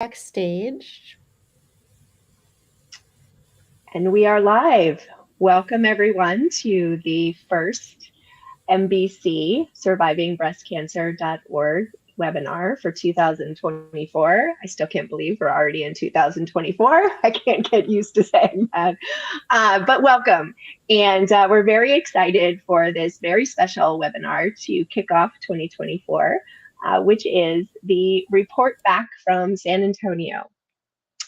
Backstage. And we are live. Welcome everyone to the first MBC survivingbreastcancer.org webinar for 2024. I still can't believe we're already in 2024. I can't get used to saying that. But welcome. And we're very excited for this very special webinar to kick off 2024, which is the report back from San Antonio.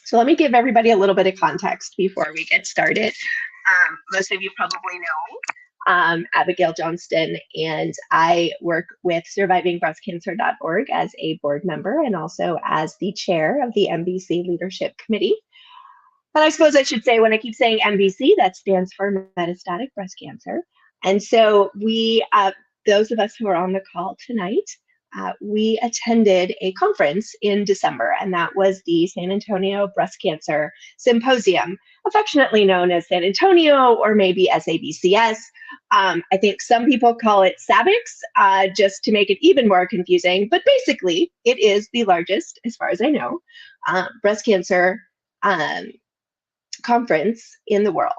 So let me give everybody a little bit of context before we get started. Most of you probably know Abigail Johnston, and I work with survivingbreastcancer.org as a board member and also as the chair of the MBC Leadership Committee. And I suppose I should say, when I keep saying MBC, that stands for metastatic breast cancer. And so we, those of us who are on the call tonight, we attended a conference in December, and that was the San Antonio Breast Cancer Symposium, affectionately known as San Antonio or maybe SABCS. I think some people call it SABCS, just to make it even more confusing, but basically it is the largest, as far as I know, breast cancer conference in the world.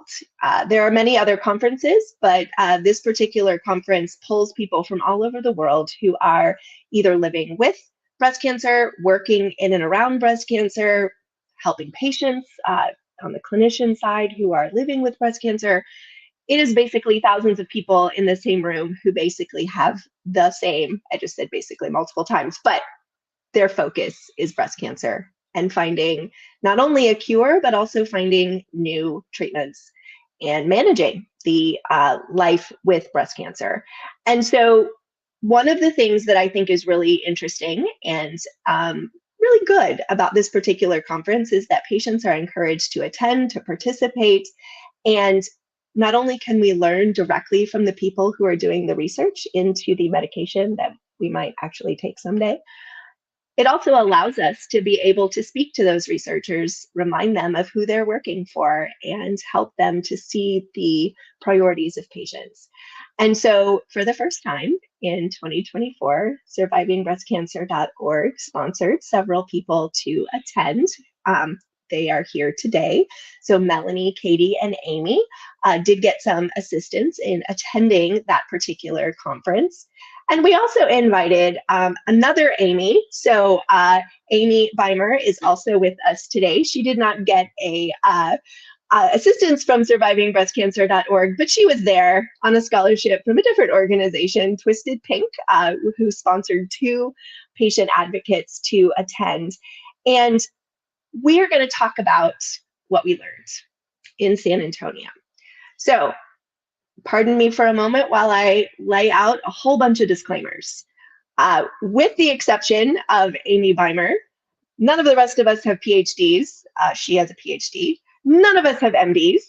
There are many other conferences, but this particular conference pulls people from all over the world who are either living with breast cancer, working in and around breast cancer, helping patients on the clinician side who are living with breast cancer. It is basically thousands of people in the same room who basically have the same, I just said basically multiple times, but their focus is breast cancer and finding not only a cure, but also finding new treatments and managing the life with breast cancer. And so one of the things that I think is really interesting and really good about this particular conference is that patients are encouraged to attend, to participate, and not only can we learn directly from the people who are doing the research into the medication that we might actually take someday, it also allows us to be able to speak to those researchers, remind them of who they're working for, and help them to see the priorities of patients. And so for the first time in 2024, survivingbreastcancer.org sponsored several people to attend. They are here today. So Melanie, Katie, and Amy did get some assistance in attending that particular conference. And we also invited another Amy. So Amy Weimer is also with us today. She did not get a assistance from survivingbreastcancer.org, but she was there on a scholarship from a different organization, Twisted Pink, who sponsored 2 patient advocates to attend. And we are going to talk about what we learned in San Antonio. So pardon me for a moment while I lay out a whole bunch of disclaimers. With the exception of Amy Weimer, none of the rest of us have PhDs. She has a PhD. None of us have MDs.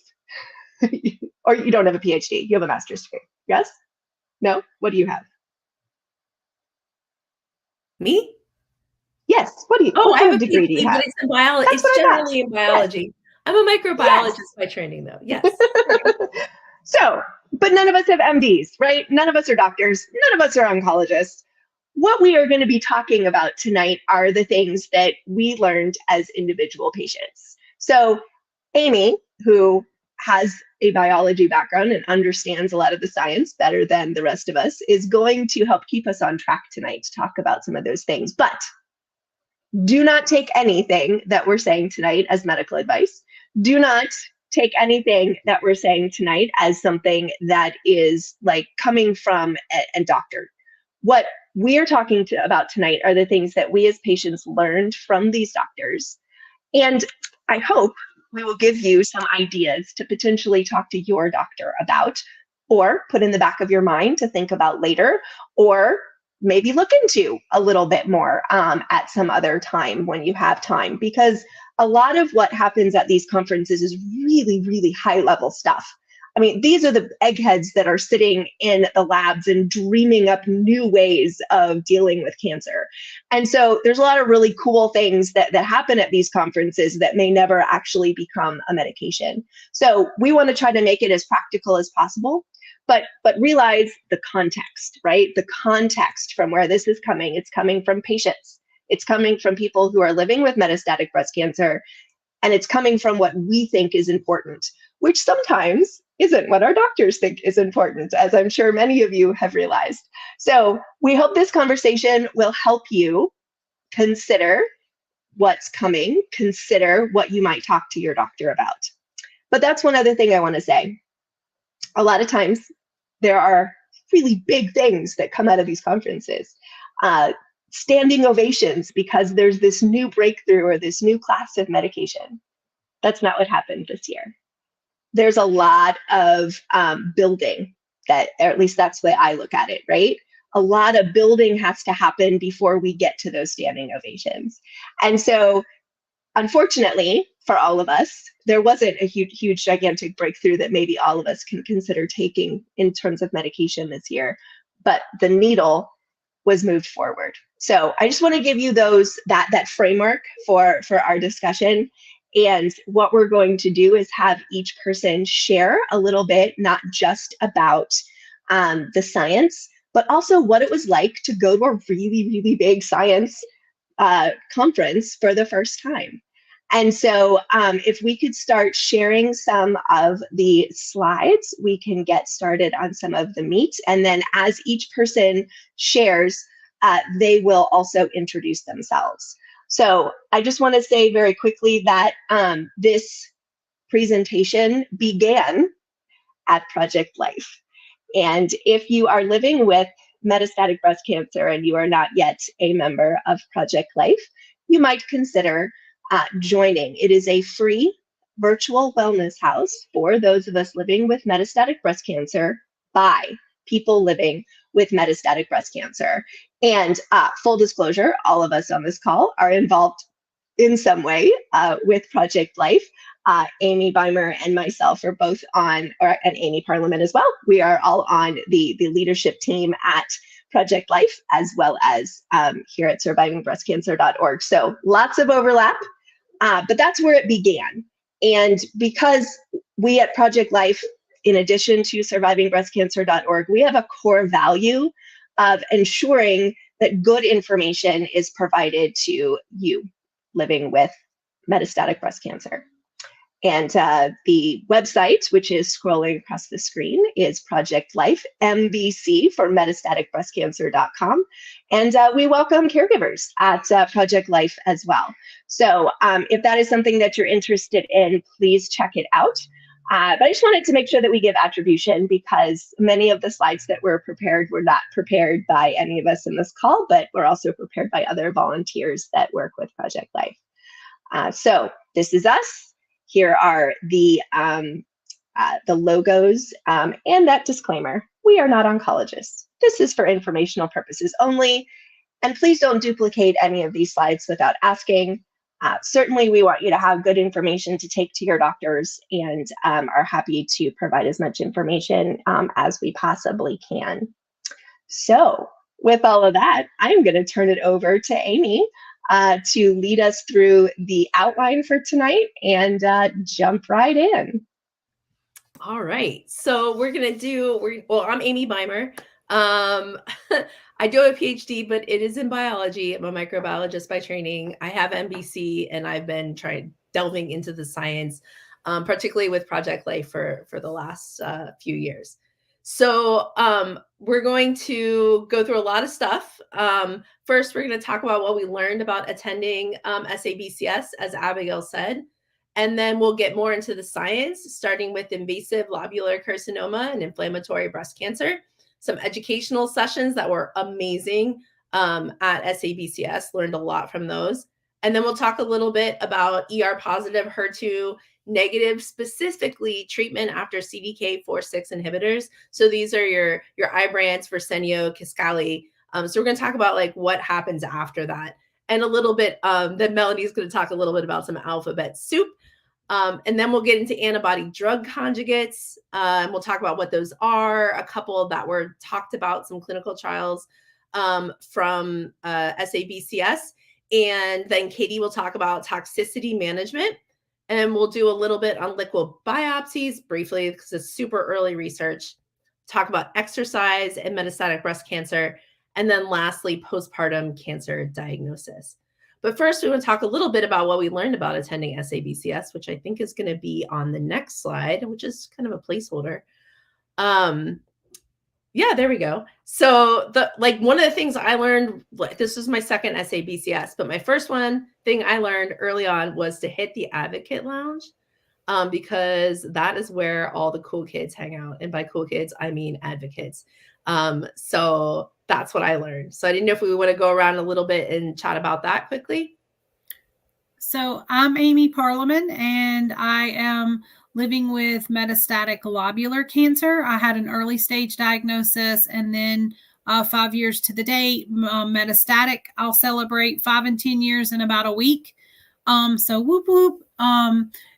Or you don't have a PhD, you have a master's degree. Yes? No? What do you have? Me? Yes. What kind of degree do you have? But it's in biology. It's generally in biology. Yes. I'm a microbiologist by training, though. Yes. So, but none of us have MDs, right? None of us are doctors. None of us are oncologists. What we are going to be talking about tonight are the things that we learned as individual patients. So Amy, who has a biology background and understands a lot of the science better than the rest of us, is going to help keep us on track tonight to talk about some of those things. But do not take anything that we're saying tonight as medical advice. Do not take anything that we're saying tonight as something that is like coming from a doctor. What we are talking about tonight are the things that we as patients learned from these doctors. And I hope we will give you some ideas to potentially talk to your doctor about, or put in the back of your mind to think about later, or maybe look into a little bit more at some other time when you have time, because a lot of what happens at these conferences is really, really high level stuff. I mean, these are the eggheads that are sitting in the labs and dreaming up new ways of dealing with cancer. And so there's a lot of really cool things that happen at these conferences that may never actually become a medication. So we want to try to make it as practical as possible, but realize the context, right? The context from where this is coming. It's coming from patients. It's coming from people who are living with metastatic breast cancer, and it's coming from what we think is important, which sometimes isn't what our doctors think is important, as I'm sure many of you have realized. So we hope this conversation will help you consider what's coming, consider what you might talk to your doctor about. But that's one other thing I want to say. A lot of times there are really big things that come out of these conferences. Standing ovations because there's this new breakthrough or this new class of medication. That's not what happened this year. There's a lot of building, that, or at least that's the way I look at it, right? A lot of building has to happen before we get to those standing ovations. And so, unfortunately, for all of us, there wasn't a huge, gigantic breakthrough that maybe all of us can consider taking in terms of medication this year, but the needle was moved forward. So I just want to give you that framework for our discussion. And what we're going to do is have each person share a little bit, not just about the science, but also what it was like to go to a really, really big science conference for the first time. And so if we could start sharing some of the slides, we can get started on some of the meat. And then as each person shares, they will also introduce themselves. So I just want to say very quickly that this presentation began at Project Life. And if you are living with metastatic breast cancer and you are not yet a member of Project Life, you might consider joining. It is a free virtual wellness house for those of us living with metastatic breast cancer by people living with metastatic breast cancer. And full disclosure, all of us on this call are involved in some way with Project Life. Amy Beimer and myself are both on, and Amy Parliament as well. We are all on the leadership team at Project Life, as well as here at survivingbreastcancer.org. So lots of overlap, but that's where it began. And because we at Project Life, in addition to survivingbreastcancer.org, we have a core value of ensuring that good information is provided to you living with metastatic breast cancer. And the website, which is scrolling across the screen, is Project Life, MBC for metastaticbreastcancer.com. And we welcome caregivers at Project Life as well. So if that is something that you're interested in, please check it out. But I just wanted to make sure that we give attribution, because many of the slides that were prepared were not prepared by any of us in this call, but were also prepared by other volunteers that work with Project Life. So this is us. Here are the logos and that disclaimer. We are not oncologists. This is for informational purposes only. And please don't duplicate any of these slides without asking. Certainly, we want you to have good information to take to your doctors, and are happy to provide as much information as we possibly can. So with all of that, I'm going to turn it over to Amy to lead us through the outline for tonight and jump right in. All right. So we're going to do, I'm Amy Beimer. I do have a PhD, but it is in biology. I'm a microbiologist by training. I have MBC, and I've been delving into the science, particularly with Project Life for the last few years. So we're going to go through a lot of stuff. First, we're going to talk about what we learned about attending SABCS, as Abigail said. And then we'll get more into the science, starting with invasive lobular carcinoma and inflammatory breast cancer. Some educational sessions that were amazing at SABCS, learned a lot from those. And then we'll talk a little bit about ER positive, HER2 negative, specifically treatment after CDK4/6 inhibitors. So these are your Ibrance, Verzenio, Kisqali. So we're going to talk about like what happens after that. And a little bit, then Melanie's going to talk a little bit about some alphabet soup. And then we'll get into antibody drug conjugates. And we'll talk about what those are, a couple that were talked about, some clinical trials from SABCS. And then Katie will talk about toxicity management. And we'll do a little bit on liquid biopsies briefly, because it's super early research. Talk about exercise and metastatic breast cancer. And then lastly, postpartum cancer diagnosis. But first, we want to talk a little bit about what we learned about attending SABCS, which I think is going to be on the next slide, which is kind of a placeholder. Yeah, there we go. So one of the things I learned, this was my second SABCS, but my first thing I learned early on was to hit the Advocate Lounge, because that is where all the cool kids hang out. And by cool kids, I mean advocates. So that's what I learned. So I didn't know if we want to go around a little bit and chat about that quickly. So I'm Amy Parliament, and I am living with metastatic lobular cancer. I had an early stage diagnosis, and then 5 years to the date, metastatic. I'll celebrate 5 and 10 years in about a week. So whoop whoop.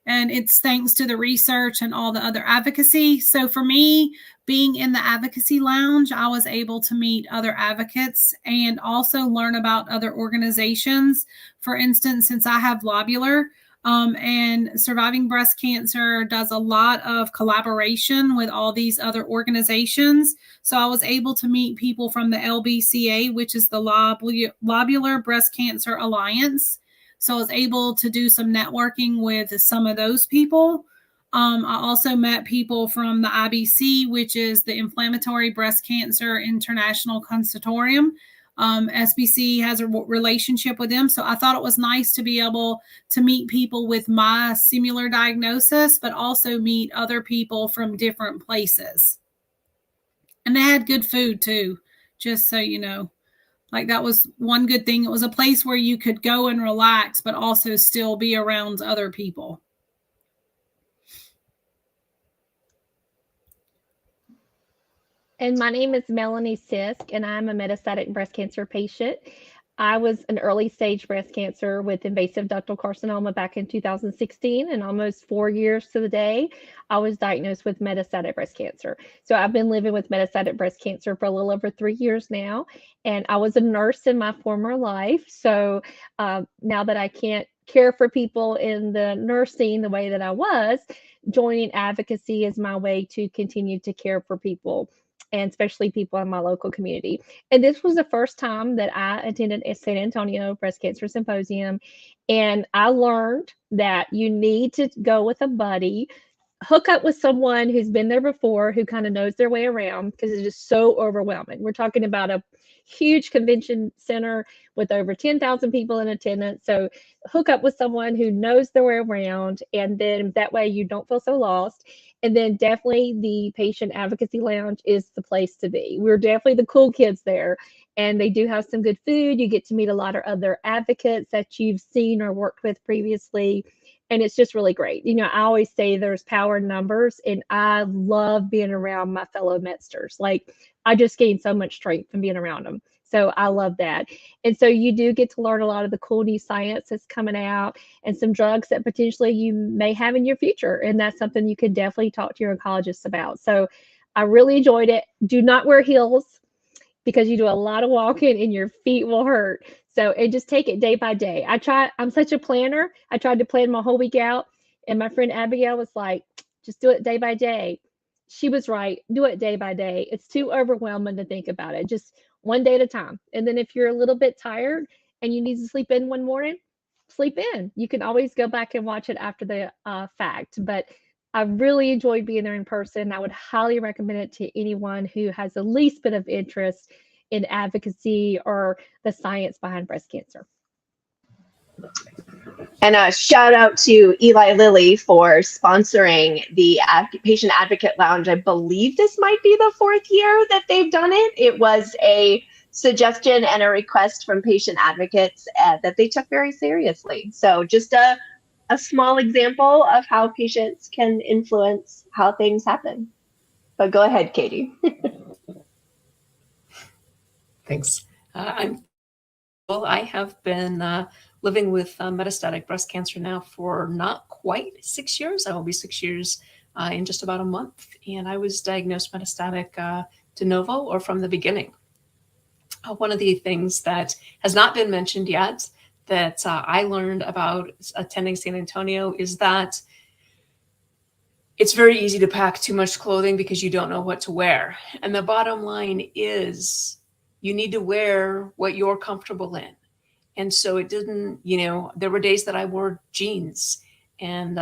And it's thanks to the research and all the other advocacy. So for me, being in the advocacy lounge, I was able to meet other advocates and also learn about other organizations. For instance, since I have lobular, and Surviving Breast Cancer does a lot of collaboration with all these other organizations. So I was able to meet people from the LBCA, which is the Lobular Breast Cancer Alliance. So I was able to do some networking with some of those people. I also met people from the IBC, which is the Inflammatory Breast Cancer International Consortium. SBC has a relationship with them. So I thought it was nice to be able to meet people with my similar diagnosis, but also meet other people from different places. And they had good food too, just so you know. Like, that was one good thing. It was a place where you could go and relax, but also still be around other people. And my name is Melanie Sisk, and I'm a metastatic breast cancer patient. I was an early stage breast cancer with invasive ductal carcinoma back in 2016, and almost 4 years to the day, I was diagnosed with metastatic breast cancer. So I've been living with metastatic breast cancer for a little over 3 years now, and I was a nurse in my former life. So now that I can't care for people in the nursing the way that I was, joining advocacy is my way to continue to care for people, and especially people in my local community. And this was the first time that I attended a San Antonio Breast Cancer Symposium. And I learned that you need to go with a buddy, hook up with someone who's been there before, who kind of knows their way around, because it's just so overwhelming. We're talking about a huge convention center with over 10,000 people in attendance. So hook up with someone who knows their way around, and then that way you don't feel so lost. And then definitely the Patient Advocacy Lounge is the place to be. We're definitely the cool kids there, and they do have some good food. You get to meet a lot of other advocates that you've seen or worked with previously, and it's just really great. You know, I always say there's power in numbers, and I love being around my fellow Medsters. Like, I just gained so much strength from being around them. So I love that. And so you do get to learn a lot of the cool new science that's coming out, and some drugs that potentially you may have in your future. And that's something you could definitely talk to your oncologist about. So I really enjoyed it. Do not wear heels, because you do a lot of walking and your feet will hurt. So, and just take it day by day. I'm such a planner. I tried to plan my whole week out, and my friend Abigail was like, just do it day by day. She was right. Do it day by day. It's too overwhelming to think about it. Just one day at a time. And then if you're a little bit tired and you need to sleep in one morning, sleep in. You can always go back and watch it after the fact. But I really enjoyed being there in person. I would highly recommend it to anyone who has the least bit of interest in advocacy or the science behind breast cancer. And a shout out to Eli Lilly for sponsoring the Patient Advocate Lounge. I believe this might be the 4th year that they've done it. It was a suggestion and a request from patient advocates that they took very seriously. So just a small example of how patients can influence how things happen. But go ahead, Katie. Thanks. I have been living with metastatic breast cancer now for not quite 6 years. I will be 6 years in just about a month. And I was diagnosed metastatic de novo, or from the beginning. One of the things that has not been mentioned yet that I learned about attending San Antonio is that it's very easy to pack too much clothing because you don't know what to wear. And the bottom line is you need to wear what you're comfortable in. And so it didn't, there were days that I wore jeans, and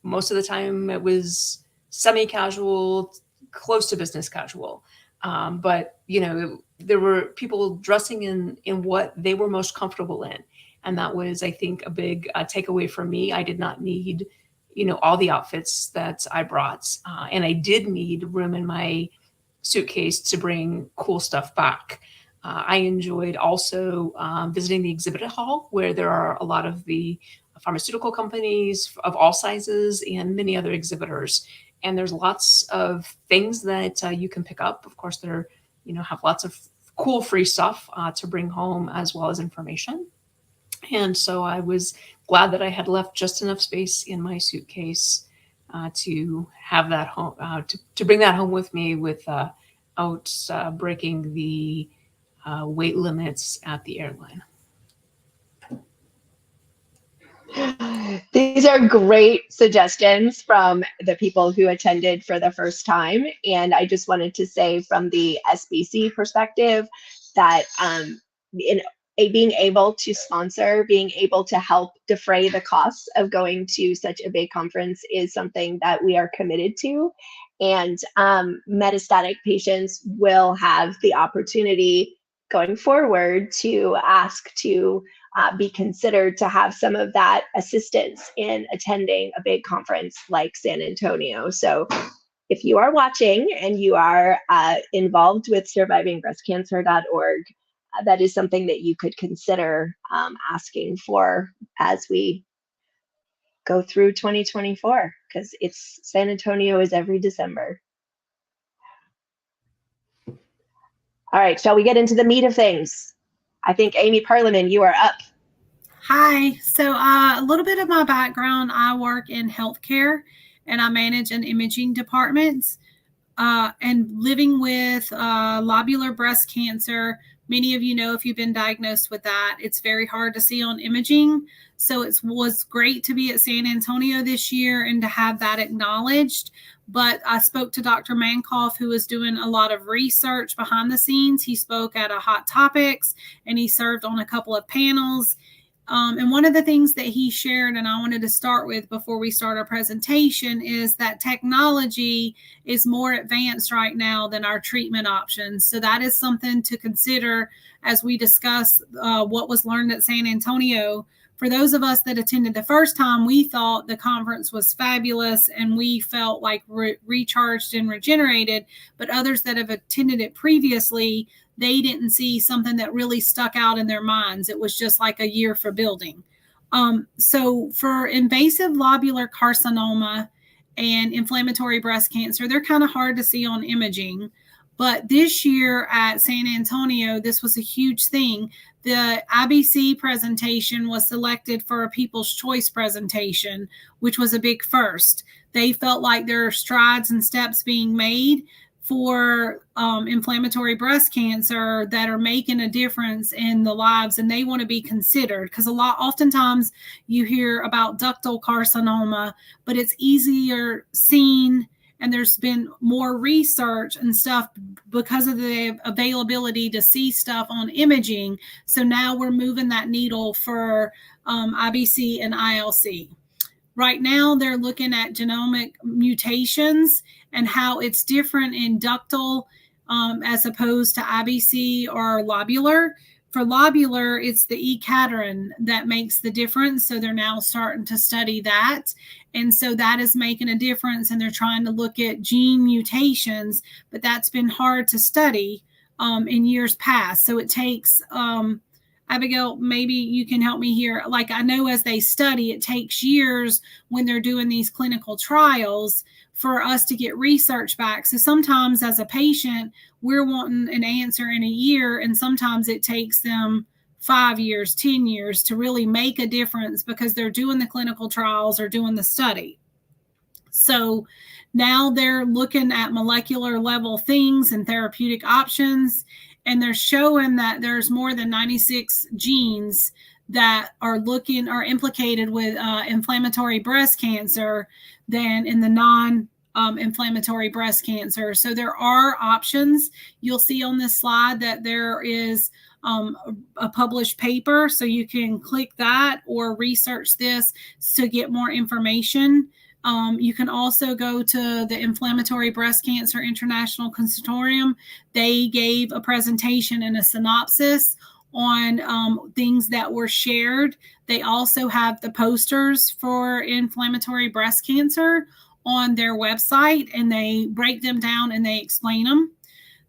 most of the time it was semi-casual, close to business casual. But there were people dressing in what they were most comfortable in. And that was, I think, a big takeaway for me. I did not need, all the outfits that I brought. And I did need room in my suitcase to bring cool stuff back. I enjoyed also visiting the exhibit hall, where there are a lot of the pharmaceutical companies of all sizes and many other exhibitors. And there's lots of things that you can pick up. Of course, there, have lots of cool free stuff to bring home, as well as information. And so I was glad that I had left just enough space in my suitcase to have that home, to bring that home with me without breaking the weight limits at the airline. These are great suggestions from the people who attended for the first time. And I just wanted to say from the SBC perspective that being able to sponsor, being able to help defray the costs of going to such a big conference is something that we are committed to. And metastatic patients will have the opportunity going forward to ask to be considered to have some of that assistance in attending a big conference like San Antonio. So if you are watching and you are involved with survivingbreastcancer.org, that is something that you could consider asking for as we go through 2024, because it's San Antonio is every December. All right, shall we get into the meat of things? I think Amy Parliament, you are up. Hi. So a little bit of my background, I work in healthcare and I manage an imaging department. And living with lobular breast cancer, many of you know if you've been diagnosed with that, it's very hard to see on imaging. So it was great to be at San Antonio this year and to have that acknowledged. But I spoke to Dr. Mankoff, who was doing a lot of research behind the scenes. He spoke at a Hot Topics and he served on a couple of panels. And one of the things that he shared, and I wanted to start with before we start our presentation, is that technology is more advanced right now than our treatment options. So that is something to consider as we discuss what was learned at San Antonio. For those of us that attended the first time, we thought the conference was fabulous and we felt like recharged and regenerated. But others that have attended it previously, they didn't see something that really stuck out in their minds. It was just like a year for building. So for invasive lobular carcinoma and inflammatory breast cancer, they're kind of hard to see on imaging. But this year at San Antonio, this was a huge thing. The IBC presentation was selected for a People's Choice presentation, which was a big first. They felt like there are strides and steps being made for inflammatory breast cancer that are making a difference in the lives, and they want to be considered, because oftentimes you hear about ductal carcinoma, but it's easier seen, and there's been more research and stuff because of the availability to see stuff on imaging. So now we're moving that needle for IBC and ILC. Right now, they're looking at genomic mutations and how it's different in ductal as opposed to IBC or lobular. For lobular, it's the E-cadherin that makes the difference. So they're now starting to study that. And so that is making a difference. And they're trying to look at gene mutations, but that's been hard to study in years past. So it takes... Abigail, maybe you can help me here. Like, I know as they study, it takes years when they're doing these clinical trials for us to get research back. So sometimes as a patient, we're wanting an answer in a year, and sometimes it takes them 5 years, 10 years to really make a difference because they're doing the clinical trials or doing the study. So now they're looking at molecular level things and therapeutic options. And they're showing that there's more than 96 genes that are implicated with inflammatory breast cancer than in the non-inflammatory breast cancer. So there are options. You'll see on this slide that there is a published paper, so you can click that or research this to get more information. You can also go to the Inflammatory Breast Cancer International Consortium. They gave a presentation and a synopsis on things that were shared. They also have the posters for inflammatory breast cancer on their website, and they break them down and they explain them.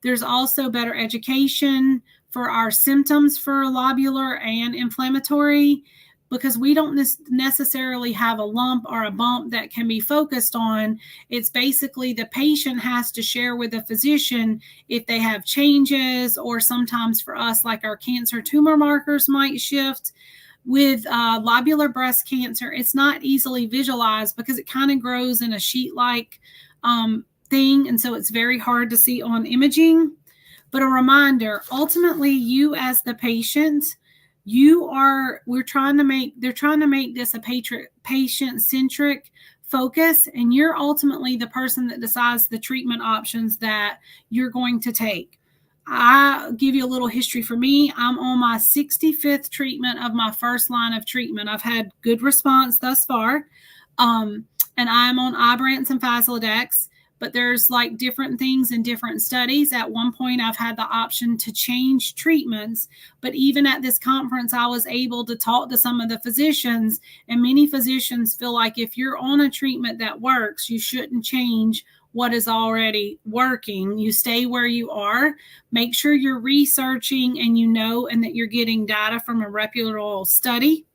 There's also better education for our symptoms for lobular and inflammatory, because we don't necessarily have a lump or a bump that can be focused on. It's basically the patient has to share with the physician if they have changes, or sometimes for us, like our cancer tumor markers might shift. With lobular breast cancer, it's not easily visualized because it kind of grows in a sheet-like thing, and so it's very hard to see on imaging. But a reminder, ultimately, you as the patient, they're trying to make this a patient-centric focus, and you're ultimately the person that decides the treatment options that you're going to take. I'll give you a little history for me. I'm on my 65th treatment of my first line of treatment. I've had good response thus far. And I'm on Ibrance and Faslodex, but there's like different things in different studies. At one point, I've had the option to change treatments, but even at this conference, I was able to talk to some of the physicians, and many physicians feel like if you're on a treatment that works, you shouldn't change what is already working. You stay where you are. Make sure you're researching and and that you're getting data from a reputable study.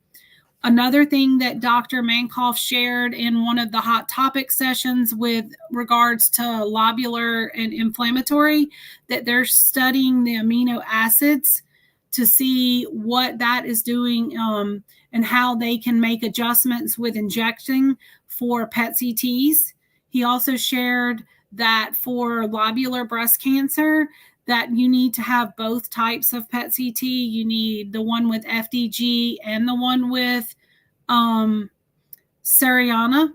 Another thing that Dr. Mankoff shared in one of the hot topic sessions with regards to lobular and inflammatory, that they're studying the amino acids to see what that is doing and how they can make adjustments with injecting for PET CTs. He also shared that for lobular breast cancer, that you need to have both types of PET CT. You need the one with FDG and the one with Seriana.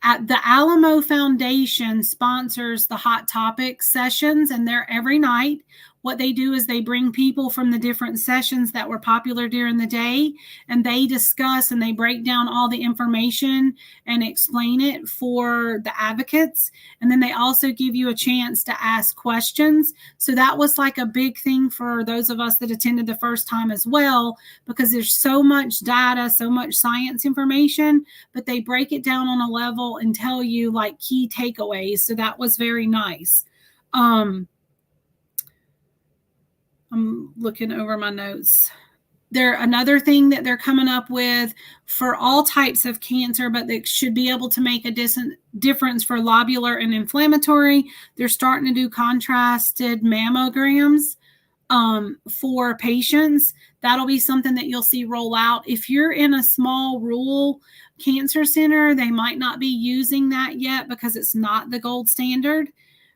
The Alamo Foundation sponsors the Hot Topic sessions, and they're every night. What they do is they bring people from the different sessions that were popular during the day, and they discuss and they break down all the information and explain it for the advocates. And then they also give you a chance to ask questions. So that was like a big thing for those of us that attended the first time as well, because there's so much data, so much science information, but they break it down on a level and tell you like key takeaways. So that was very nice. I'm looking over my notes. Another thing that they're coming up with for all types of cancer, but they should be able to make a difference for lobular and inflammatory. They're starting to do contrasted mammograms for patients. That'll be something that you'll see roll out. If you're in a small rural cancer center, they might not be using that yet because it's not the gold standard.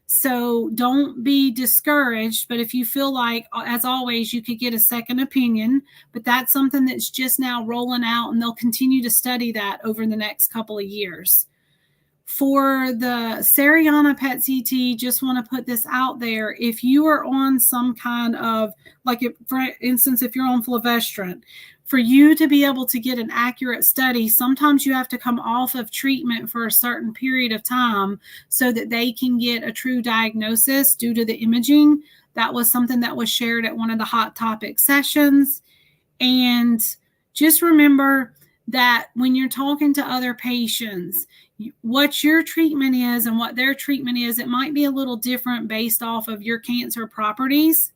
So don't be discouraged, but if you feel like, as always, you could get a second opinion, but that's something that's just now rolling out, and they'll continue to study that over the next couple of years. For the Seriana PET CT, just want to put this out there. If you are on some kind of, for instance, if you're on fulvestrant, for you to be able to get an accurate study, sometimes you have to come off of treatment for a certain period of time so that they can get a true diagnosis due to the imaging. That was something that was shared at one of the hot topic sessions. And just remember that when you're talking to other patients, what your treatment is and what their treatment is, it might be a little different based off of your cancer properties.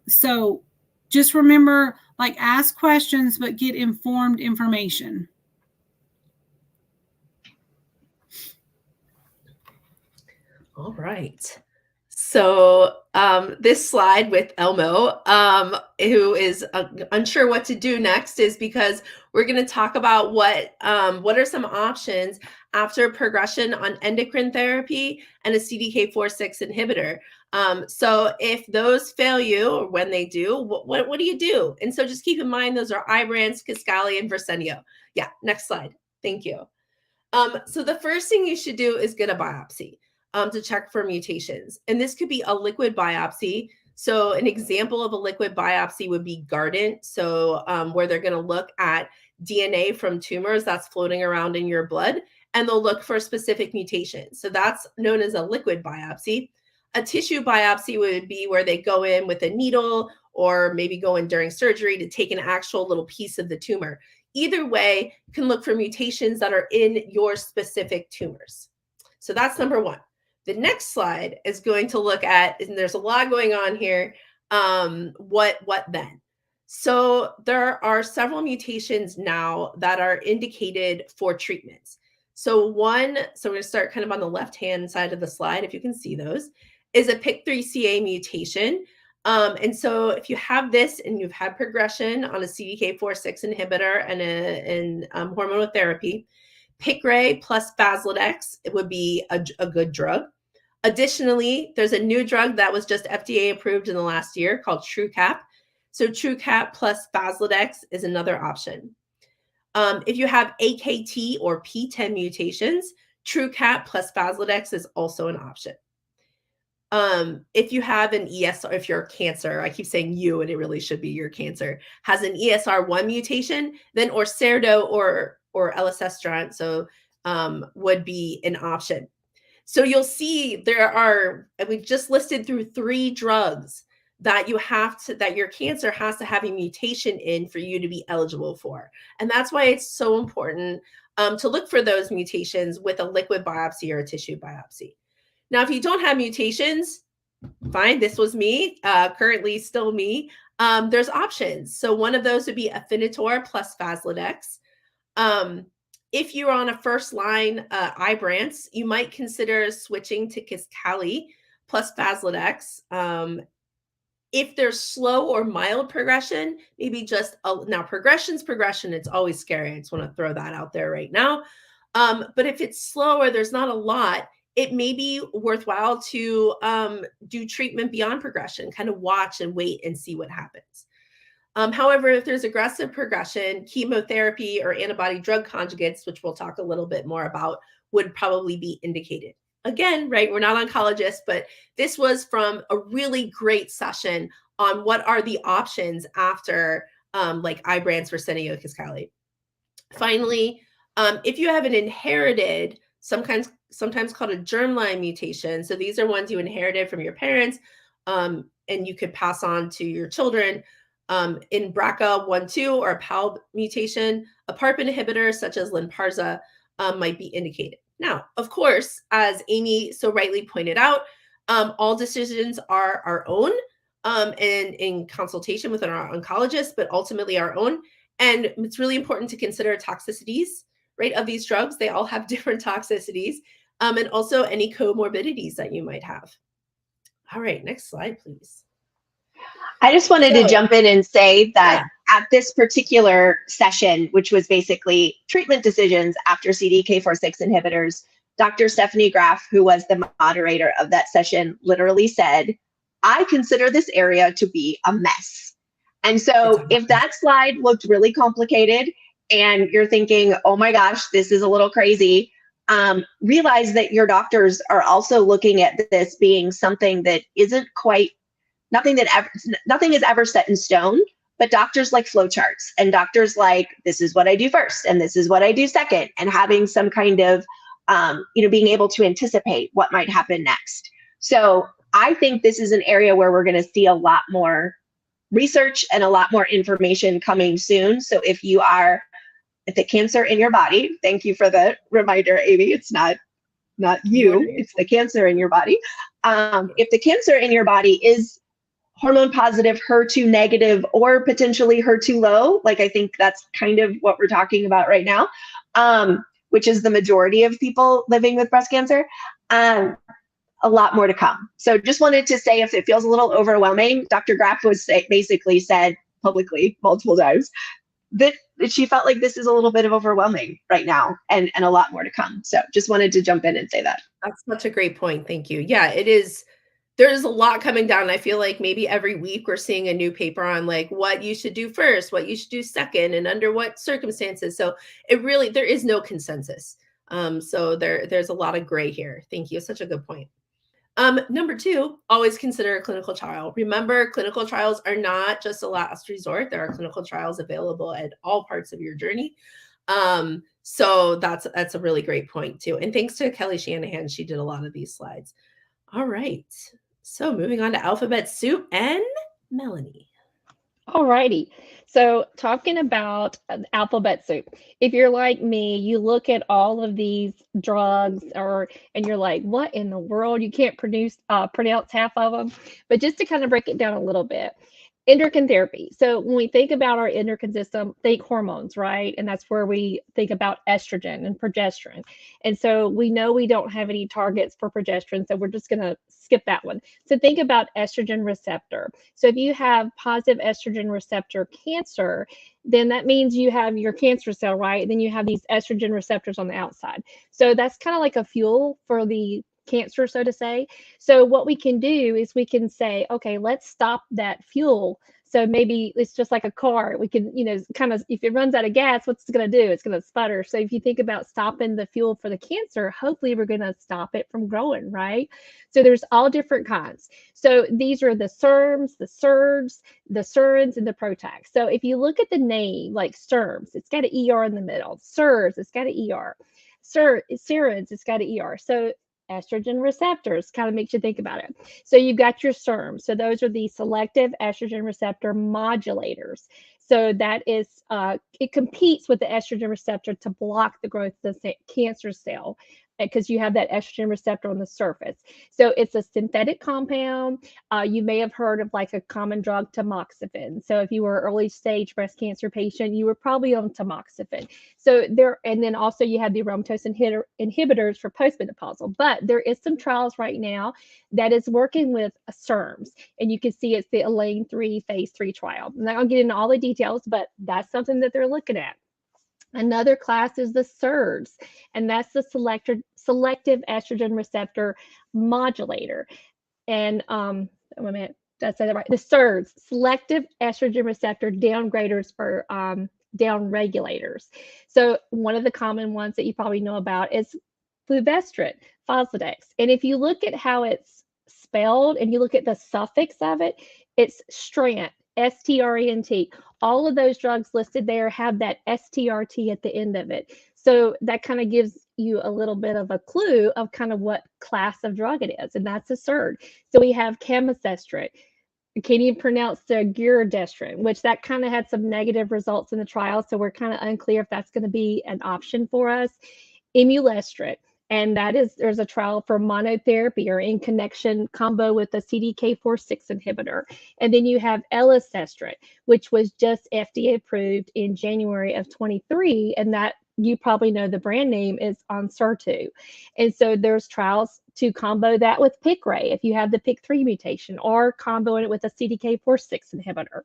So just remember, ask questions, but get informed information. All right. So this slide with Elmo, who is unsure what to do next, is because we're going to talk about what are some options after progression on endocrine therapy and a CDK4/6 inhibitor. So if those fail you, or when they do, what do you do? And so just keep in mind, those are Ibrance, Kisqali, and Verzenio. Yeah, next slide. Thank you. So the first thing you should do is get a biopsy to check for mutations. And this could be a liquid biopsy. So an example of a liquid biopsy would be Guardant. So where they're going to look at DNA from tumors that's floating around in your blood, and they'll look for specific mutations. So that's known as a liquid biopsy. A tissue biopsy would be where they go in with a needle or maybe go in during surgery to take an actual little piece of the tumor. Either way, you can look for mutations that are in your specific tumors. So that's number one. The next slide is going to look at, and there's a lot going on here, what then? So there are several mutations now that are indicated for treatments. So we're going to start kind of on the left-hand side of the slide, if you can see those, is a PIK3CA mutation. And so if you have this and you've had progression on a CDK4/6 inhibitor and hormonal therapy, Piqray plus Faslodex, it would be a good drug. Additionally, there's a new drug that was just FDA approved in the last year called TrueCap. So TrueCap plus Faslodex is another option. If you have AKT or P10 mutations, TrueCap plus Faslodex is also an option. If you have an ESR, if you're cancer, I keep saying you, and it really should be your cancer, has an ESR1 mutation, then Orserdo or elacestrant, so would be an option. So you'll see we've just listed through 3 drugs that that your cancer has to have a mutation in for you to be eligible for. And that's why it's so important to look for those mutations with a liquid biopsy or a tissue biopsy. Now, if you don't have mutations, fine, this was me, currently still me. There's options. So one of those would be Afinitor plus Faslodex. If you're on a first-line Ibrance, you might consider switching to Kisqali plus Faslodex. If there's slow or mild progression, maybe just now progression's progression. It's always scary. I just want to throw that out there right now. But if it's slow or there's not a lot, it may be worthwhile to do treatment beyond progression, kind of watch and wait and see what happens. However, if there's aggressive progression, chemotherapy or antibody drug conjugates, which we'll talk a little bit more about, would probably be indicated. Again, right, we're not oncologists, but this was from a really great session on what are the options after like Ibrance, Verzenio, Kisqali. Finally, if you have an inherited, sometimes called a germline mutation, so these are ones you inherited from your parents, and you could pass on to your children. In BRCA1/2 or a PALB mutation, a PARP inhibitor such as Lynparza might be indicated. Now, of course, as Amy so rightly pointed out, all decisions are our own and in consultation with our oncologist, but ultimately our own. And it's really important to consider toxicities, right, of these drugs. They all have different toxicities, and also any comorbidities that you might have. All right, next slide, please. I just wanted to jump in and say that at this particular session, which was basically treatment decisions after CDK4/6 inhibitors, Dr. Stephanie Graf, who was the moderator of that session, literally said, "I consider this area to be a mess." And so if that slide looked really complicated and you're thinking, oh my gosh, this is a little crazy, realize that your doctors are also looking at this being something that isn't quite nothing is ever set in stone, but doctors like flowcharts, and doctors like, this is what I do first, and this is what I do second, and having some kind of, being able to anticipate what might happen next. So I think this is an area where we're going to see a lot more research and a lot more information coming soon. So if the cancer in your body, thank you for the reminder, Amy, it's not you, it's the cancer in your body. If the cancer in your body is hormone positive, HER2 negative, or potentially HER2 low, like I think that's kind of what we're talking about right now, which is the majority of people living with breast cancer, a lot more to come. So just wanted to say, if it feels a little overwhelming, Dr. Graf basically said publicly multiple times that she felt like this is a little bit of overwhelming right now and a lot more to come. So just wanted to jump in and say that. That's such a great point. Thank you. Yeah, it is. There's a lot coming down. I feel like maybe every week we're seeing a new paper on like what you should do first, what you should do second, and under what circumstances. So there is no consensus. So there's a lot of gray here. Thank you. Such a good point. Number two, always consider a clinical trial. Remember, clinical trials are not just a last resort. There are clinical trials available at all parts of your journey. So that's a really great point too. And thanks to Kelly Shanahan, she did a lot of these slides. All right. So moving on to alphabet soup and Melanie. Alrighty. So talking about alphabet soup, if you're like me, you look at all of these drugs and you're like, what in the world? You can't pronounce half of them. But just to kind of break it down a little bit, endocrine therapy. So when we think about our endocrine system, think hormones, right? And that's where we think about estrogen and progesterone. And so we know we don't have any targets for progesterone, so we're just going to skip that one. So think about estrogen receptor. So if you have positive estrogen receptor cancer, then that means you have your cancer cell, right? And then you have these estrogen receptors on the outside. So that's kind of like a fuel for the cancer, so to say. So what we can do is we can say, okay, let's stop that fuel. So maybe it's just like a car. We can, kind of, if it runs out of gas, what's it going to do? It's going to sputter. So if you think about stopping the fuel for the cancer, hopefully we're going to stop it from growing, right? So there's all different kinds. So these are the SERMs, the SERDs, the SERNs, and the PROTACs. So if you look at the name, like SERMs, it's got an ER in the middle. SERDs, it's got an ER. SERNs, it's got an ER. So estrogen receptors kind of makes you think about it. So you've got your SERMs. So those are the selective estrogen receptor modulators. So that is, it competes with the estrogen receptor to block the growth of the cancer cell, because you have that estrogen receptor on the surface. So it's a synthetic compound. You may have heard of like a common drug, tamoxifen. So if you were an early stage breast cancer patient, you were probably on tamoxifen. So there, and then also you have the aromatase inhibitors for postmenopausal. But there is some trials right now that is working with SERMs, and you can see it's the Elaine 3 phase 3 trial. I'm not gonna get into all the details, but that's something that they're looking at. Another class is the SERDs, and that's the selective estrogen receptor modulator. And wait a minute, did I say that right? The SERDs, selective estrogen receptor downgraders or downregulators. So one of the common ones that you probably know about is fulvestrant, Foslodex. And if you look at how it's spelled and you look at the suffix of it, it's strant. STRENT. All of those drugs listed there have that STRT at the end of it. So that kind of gives you a little bit of a clue of kind of what class of drug it is, and that's a SERD. So we have camizestrant. I can't even pronounce the giredestrant, which that kind of had some negative results in the trial, so we're kind of unclear if that's going to be an option for us. Imulestrant. And that is, there's a trial for monotherapy or in connection combo with a CDK4/6 inhibitor. And then you have elacestrant, which was just FDA approved in January of 23. And that, you probably know the brand name is Oncertu. And so there's trials to combo that with Piqray if you have the PIK3 mutation, or comboing it with a CDK4/6 inhibitor.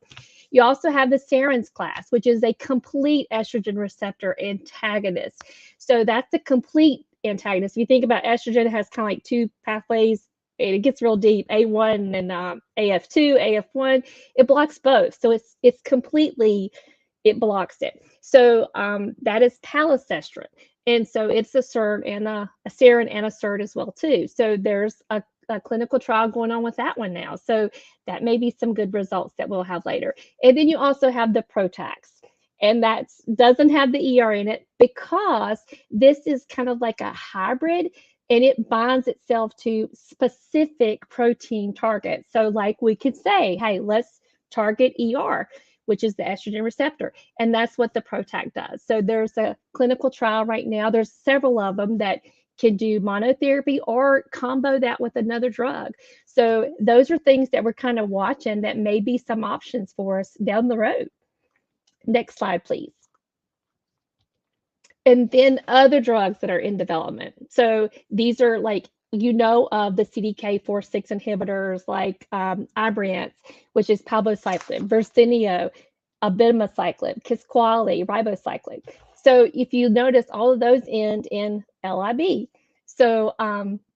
You also have the Serins class, which is a complete estrogen receptor antagonist. So that's a complete antagonist. If you think about estrogen, it has kind of like two pathways, and it gets real deep, A1 and AF2, AF1. It blocks both. So it's completely, it blocks it. So that is palazestrant. And so it's a SERD and a Serin and a SERD as well too. So there's a clinical trial going on with that one now. So that may be some good results that we'll have later. And then you also have the PROTACs. And that doesn't have the ER in it because this is kind of like a hybrid, and it binds itself to specific protein targets. So like we could say, hey, let's target ER, which is the estrogen receptor. And that's what the PROTAC does. So there's a clinical trial right now. There's several of them that can do monotherapy or combo that with another drug. So those are things that we're kind of watching that may be some options for us down the road. Next slide, please. And then other drugs that are in development. So these are like, of the CDK4/6 inhibitors like Ibrance, which is palbociclib, Verzenio, abemaciclib, Kisqali, ribociclib. So if you notice, all of those end in LIB. So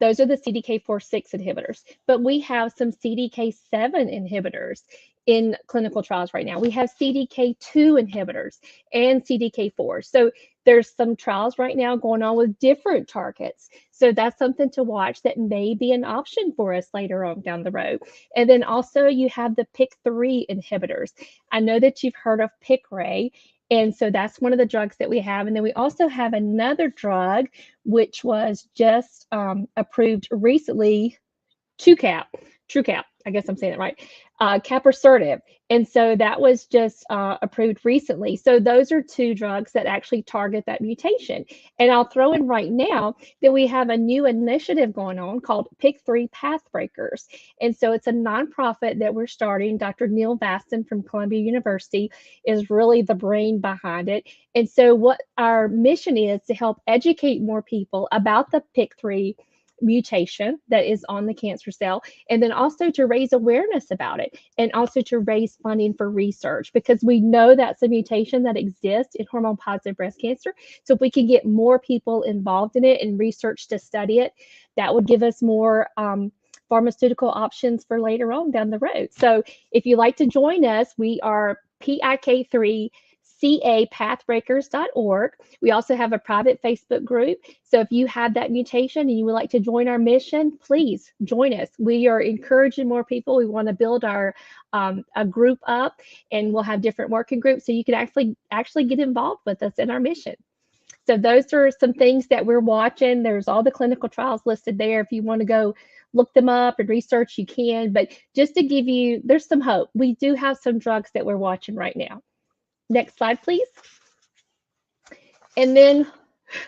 those are the CDK4/6 inhibitors. But we have some CDK7 inhibitors in clinical trials right now. We have CDK2 inhibitors and CDK4. So there's some trials right now going on with different targets. So that's something to watch that may be an option for us later on down the road. And then also you have the PIK3 inhibitors. I know that you've heard of Piqray. And so that's one of the drugs that we have. And then we also have another drug, which was just approved recently, TrueCap, I guess I'm saying it right, capivasertib. And so that was just approved recently. So those are two drugs that actually target that mutation. And I'll throw in right now that we have a new initiative going on called PIK3 Pathbreakers. And so it's a nonprofit that we're starting. Dr. Neil Vastin from Columbia University is really the brain behind it. And so what our mission is to help educate more people about the PIK3 mutation that is on the cancer cell, and then also to raise awareness about it, and also to raise funding for research, because we know that's a mutation that exists in hormone positive breast cancer. So if we can get more people involved in it and research to study it, that would give us more pharmaceutical options for later on down the road. So if you'd like to join us, we are PIK3 capathbreakers.org. We also have a private Facebook group. So if you have that mutation and you would like to join our mission, please join us. We are encouraging more people. We want to build our a group up, and we'll have different working groups so you can actually get involved with us in our mission. So those are some things that we're watching. There's all the clinical trials listed there. If you want to go look them up and research, you can. But just to give you, there's some hope. We do have some drugs that we're watching right now. Next slide, please. And then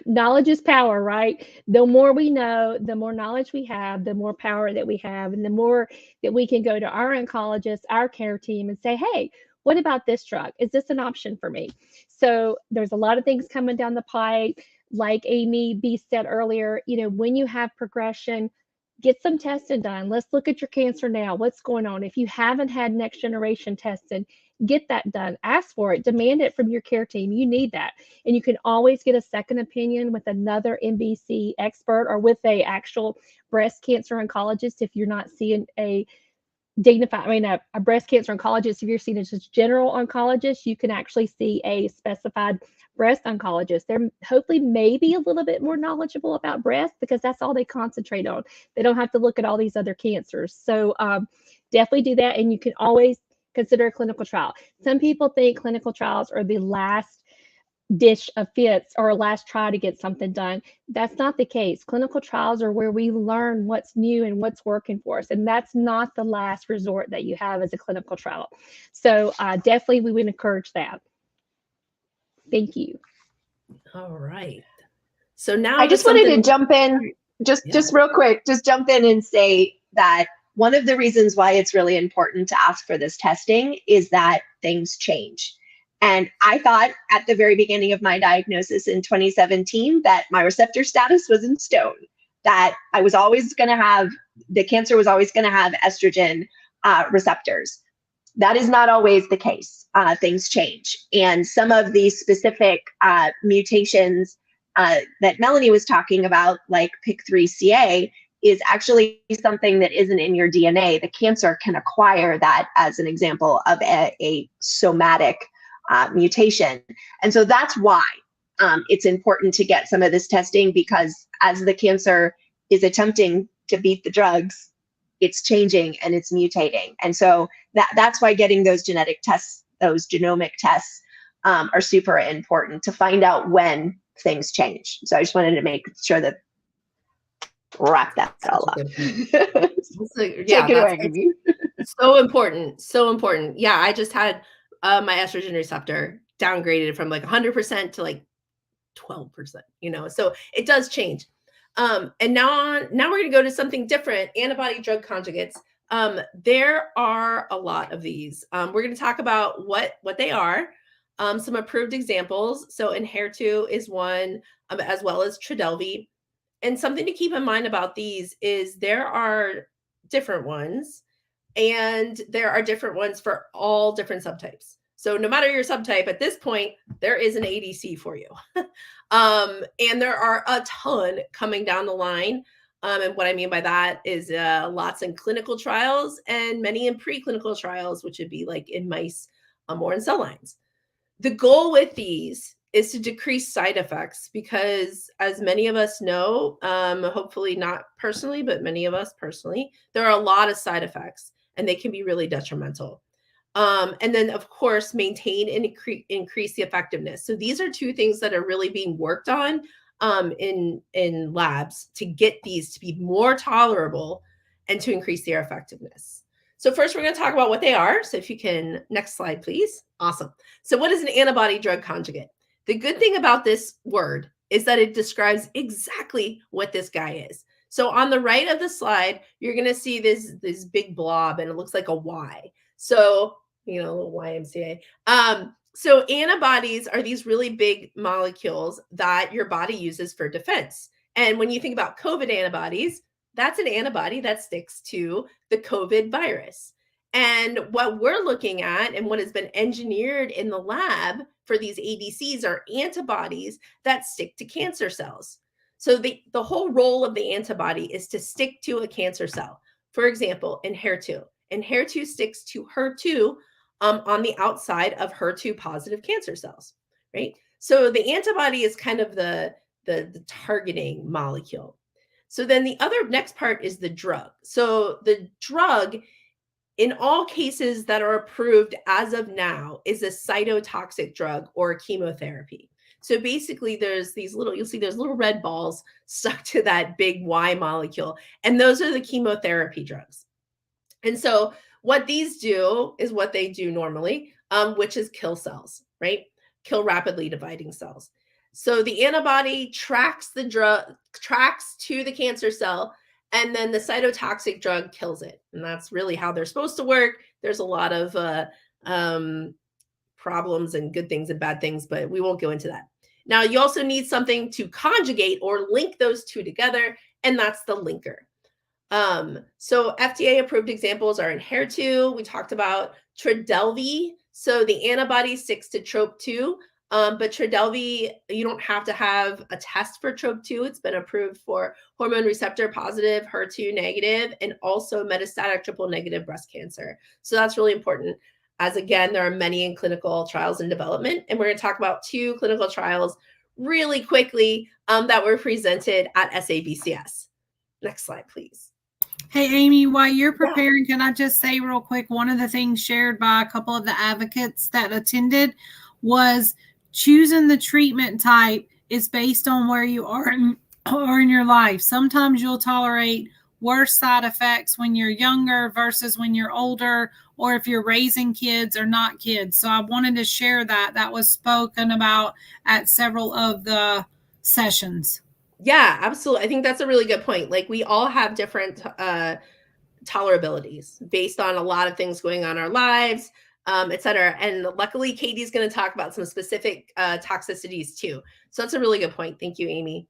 knowledge is power, right? The more we know, the more knowledge we have, the more power that we have, and the more that we can go to our oncologist, our care team, and say, hey, what about this drug? Is this an option for me? So there's a lot of things coming down the pipe. Like Amy B said earlier, when you have progression, get some testing done. Let's look at your cancer now. What's going on? If you haven't had next generation testing, get that done. Ask for it. Demand it from your care team. You need that. And you can always get a second opinion with another MBC expert or with a actual breast cancer oncologist if you're not seeing a breast cancer oncologist. If you're seeing a just general oncologist, you can actually see a specified breast oncologist. They're hopefully maybe a little bit more knowledgeable about breast because that's all they concentrate on. They don't have to look at all these other cancers. So definitely do that. And you can always consider a clinical trial. Some people think clinical trials are the last dish of fits or last try to get something done. That's not the case. Clinical trials are where we learn what's new and what's working for us. And that's not the last resort that you have as a clinical trial. So definitely we would encourage that. Thank you. All right. So now I just wanted to jump in, just real quick, just jump in and say that one of the reasons why it's really important to ask for this testing is that things change. And I thought at the very beginning of my diagnosis in 2017 that my receptor status was in stone, that I was always going to have, the cancer was always going to have estrogen receptors. That is not always the case. Things change. And some of these specific mutations that Melanie was talking about, like PIK3CA, is actually something that isn't in your DNA. The cancer can acquire that as an example of a somatic mutation. And so that's why it's important to get some of this testing, because as the cancer is attempting to beat the drugs, it's changing and it's mutating. And so that's why getting those genetic tests, those genomic tests are super important to find out when things change. So I just wanted to make sure that wrap that all up. Take it away, Amy. So important. So important. Yeah, I just had my estrogen receptor downgraded from like 100% to like 12%, so it does change. And now we're going to go to something different, antibody drug conjugates. There are a lot of these. We're going to talk about what they are, some approved examples. So Enhertu is one, as well as Trodelvy. And something to keep in mind about these is there are different ones, and there are different ones for all different subtypes. So no matter your subtype, at this point, there is an ADC for you. And there are a ton coming down the line. And what I mean by that is lots in clinical trials and many in preclinical trials, which would be like in mice or in cell lines. The goal with these is to decrease side effects because, as many of us know, hopefully not personally, but many of us personally, there are a lot of side effects and they can be really detrimental. And then, of course, maintain and increase the effectiveness. So these are two things that are really being worked on in labs to get these to be more tolerable and to increase their effectiveness. So first, we're going to talk about what they are. So if you can, next slide, please. Awesome. So what is an antibody drug conjugate? The good thing about this word is that it describes exactly what this guy is. So on the right of the slide, you're going to see this big blob, and it looks like a Y. So, you know, a little YMCA. So antibodies are these really big molecules that your body uses for defense. And when you think about COVID antibodies, that's an antibody that sticks to the COVID virus. And what we're looking at and what has been engineered in the lab for these ADCs are antibodies that stick to cancer cells. So the whole role of the antibody is to stick to a cancer cell. For example, in HER2. And HER2 sticks to HER2 on the outside of HER2 positive cancer cells, right? So the antibody is kind of the targeting molecule. So then the other next part is the drug. So the drug, in all cases that are approved as of now, is a cytotoxic drug or a chemotherapy. So basically there's these little, you'll see there's little red balls stuck to that big Y molecule, and those are the chemotherapy drugs. And so what these do is what they do normally, which is kill cells, right? Kill rapidly dividing cells. So the antibody tracks the drug, tracks to the cancer cell, and then the cytotoxic drug kills it. And that's really how they're supposed to work. There's a lot of problems and good things and bad things, but we won't go into that. Now, you also need something to conjugate or link those two together, and that's the linker. So FDA approved examples are in HER2. We talked about Trodelvy. So the antibody sticks to TROP2, but Trodelvy, you don't have to have a test for TROP2. It's been approved for hormone receptor positive, HER2 negative, and also metastatic triple negative breast cancer. So that's really important. As again, there are many in clinical trials and development, and we're going to talk about 2 clinical trials really quickly that were presented at SABCS. Next slide, please. Hey, Amy, while you're preparing, can I just say real quick, one of the things shared by a couple of the advocates that attended was choosing the treatment type is based on where you are in your life. Sometimes you'll tolerate worse side effects when you're younger versus when you're older, or if you're raising kids or not kids. So I wanted to share that. That was spoken about at several of the sessions. Yeah, absolutely. I think that's a really good point. Like, we all have different tolerabilities based on a lot of things going on in our lives, et cetera. And luckily, Katie's going to talk about some specific toxicities too. So that's a really good point. Thank you, Amy.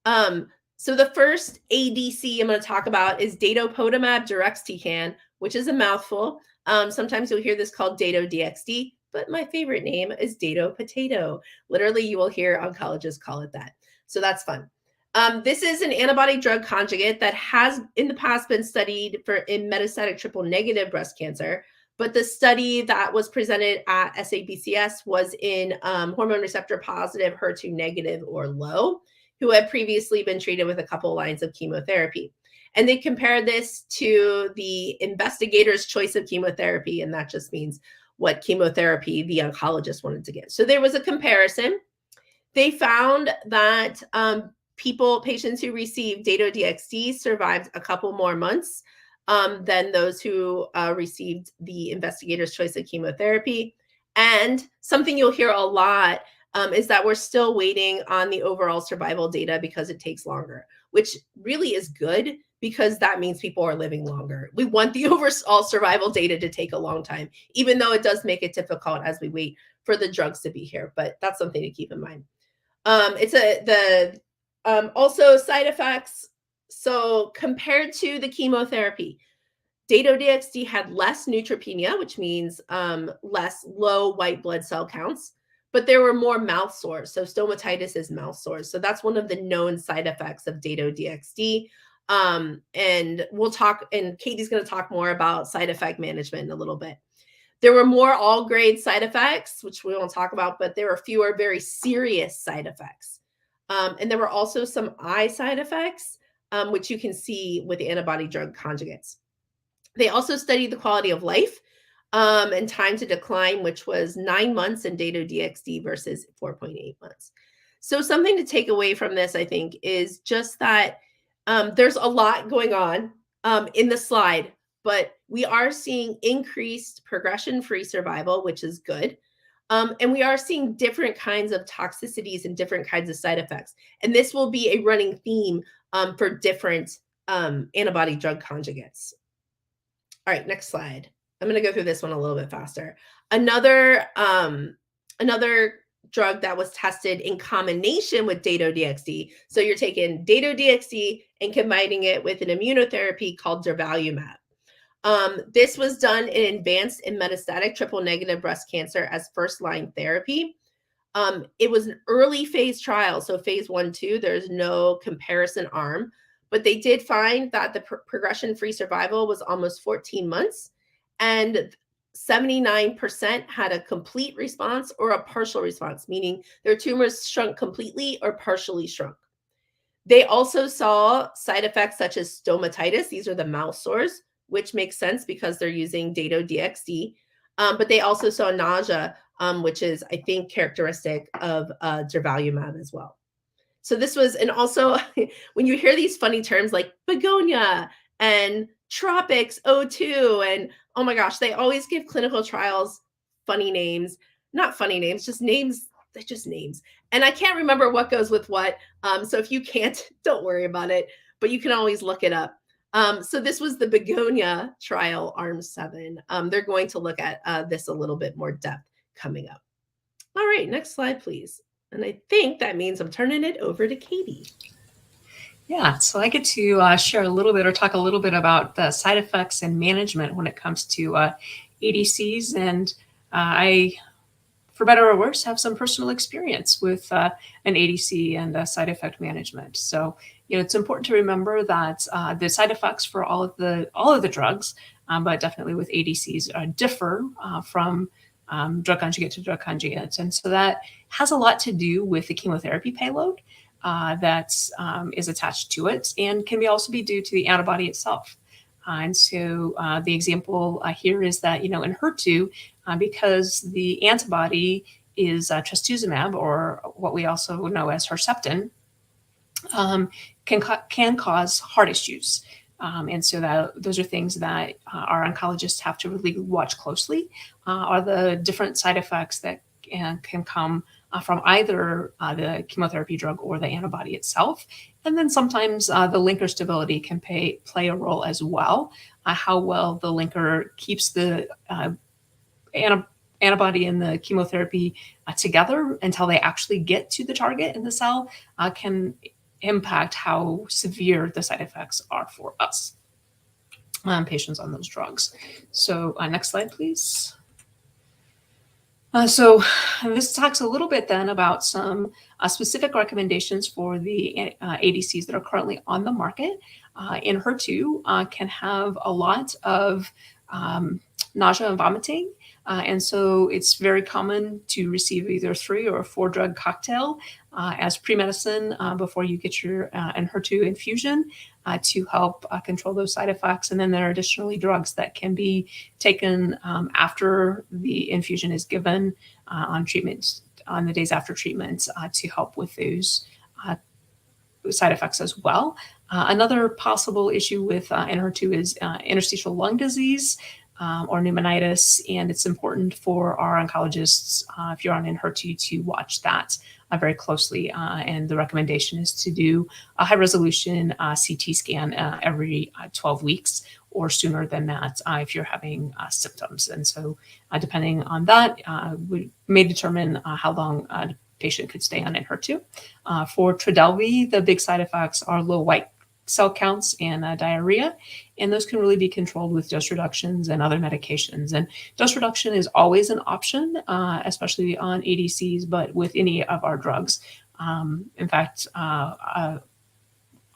So the first ADC I'm going to talk about is datopotamab deruxtecan, which is a mouthful. Sometimes you'll hear this called Dato-DXd, but my favorite name is Dato-Potato. Literally, you will hear oncologists call it that. So that's fun. This is an antibody drug conjugate that has in the past been studied in metastatic triple negative breast cancer, but the study that was presented at SABCS was in hormone receptor positive, HER2 negative or low, who had previously been treated with a couple lines of chemotherapy. And they compared this to the investigator's choice of chemotherapy, and that just means what chemotherapy the oncologist wanted to give. So there was a comparison. They found that patients who received Dato-DXd survived a couple more months than those who received the investigator's choice of chemotherapy. And something you'll hear a lot is that we're still waiting on the overall survival data because it takes longer, which really is good because that means people are living longer. We want the overall survival data to take a long time, even though it does make it difficult as we wait for the drugs to be here. But that's something to keep in mind. Also side effects. So compared to the chemotherapy, Dato-DXd had less neutropenia, which means less low white blood cell counts, but there were more mouth sores. So stomatitis is mouth sores. So that's one of the known side effects of Dato-DXd. And we'll talk, and Katie's going to talk more about side effect management in a little bit. There were more all grade side effects, which we won't talk about, but there were fewer very serious side effects. And there were also some eye side effects, which you can see with the antibody drug conjugates. They also studied the quality of life and time to decline, which was 9 months in Dato-DXd versus 4.8 months. So something to take away from this, I think, is just that there's a lot going on in the slide, but we are seeing increased progression-free survival, which is good. And we are seeing different kinds of toxicities and different kinds of side effects. And this will be a running theme for different antibody drug conjugates. All right, next slide. I'm going to go through this one a little bit faster. Another drug that was tested in combination with Dato-DXd. So you're taking Dato-DXd and combining it with an immunotherapy called durvalumab. This was done in advanced and metastatic triple-negative breast cancer as first-line therapy. It was an early phase trial, so phase 1-2, there's no comparison arm, but they did find that the progression-free survival was almost 14 months, and 79% had a complete response or a partial response, meaning their tumors shrunk completely or partially shrunk. They also saw side effects such as stomatitis. These are the mouth sores, which makes sense because they're using Dato-DXd. But they also saw nausea, which is, I think, characteristic of durvalumab as well. So this was, and also when you hear these funny terms like begonia and tropics O2, and oh my gosh, they always give clinical trials funny names, not funny names, just names. They're just names. And I can't remember what goes with what. So if you can't, don't worry about it, but you can always look it up. So this was the begonia trial, arm 7. They're going to look at this a little bit more depth coming up. All right, next slide, please. And I think that means I'm turning it over to Katie. Yeah, so I get to share a little bit or talk a little bit about the side effects and management when it comes to ADCs. And I, for better or worse, have some personal experience with an ADC and side effect management. So, you know, it's important to remember that the side effects for all of the drugs, but definitely with ADCs, differ from drug conjugate to drug conjugate. And so that has a lot to do with the chemotherapy payload that is attached to it, and can also be due to the antibody itself. And so the example here is that, you know, in HER2, because the antibody is trastuzumab, or what we also know as Herceptin, can cause heart issues. And so those are things that our oncologists have to really watch closely, are the different side effects that can come from either the chemotherapy drug or the antibody itself. And then sometimes the linker stability can play a role as well, how well the linker keeps the antibody and the chemotherapy together until they actually get to the target in the cell can impact how severe the side effects are for us, patients on those drugs. So next slide, please. So this talks a little bit then about some specific recommendations for the ADCs that are currently on the market. In HER2 can have a lot of nausea and vomiting. And so it's very common to receive either 3 or 4 drug cocktail as pre-medicine before you get your HER2 infusion to help control those side effects. And then there are additionally drugs that can be taken after the infusion is given on treatment, on the days after treatment, to help with those side effects as well. Another possible issue with HER2 is interstitial lung disease, or pneumonitis, and it's important for our oncologists, if you're on HER2, to watch that very closely. And the recommendation is to do a high-resolution CT scan every 12 weeks or sooner than that if you're having symptoms. And so depending on that, we may determine how long a patient could stay on HER2. For Trodelvy, the big side effects are low white cell counts and diarrhea, and those can really be controlled with dose reductions and other medications. And dose reduction is always an option, especially on ADCs, but with any of our drugs. In fact,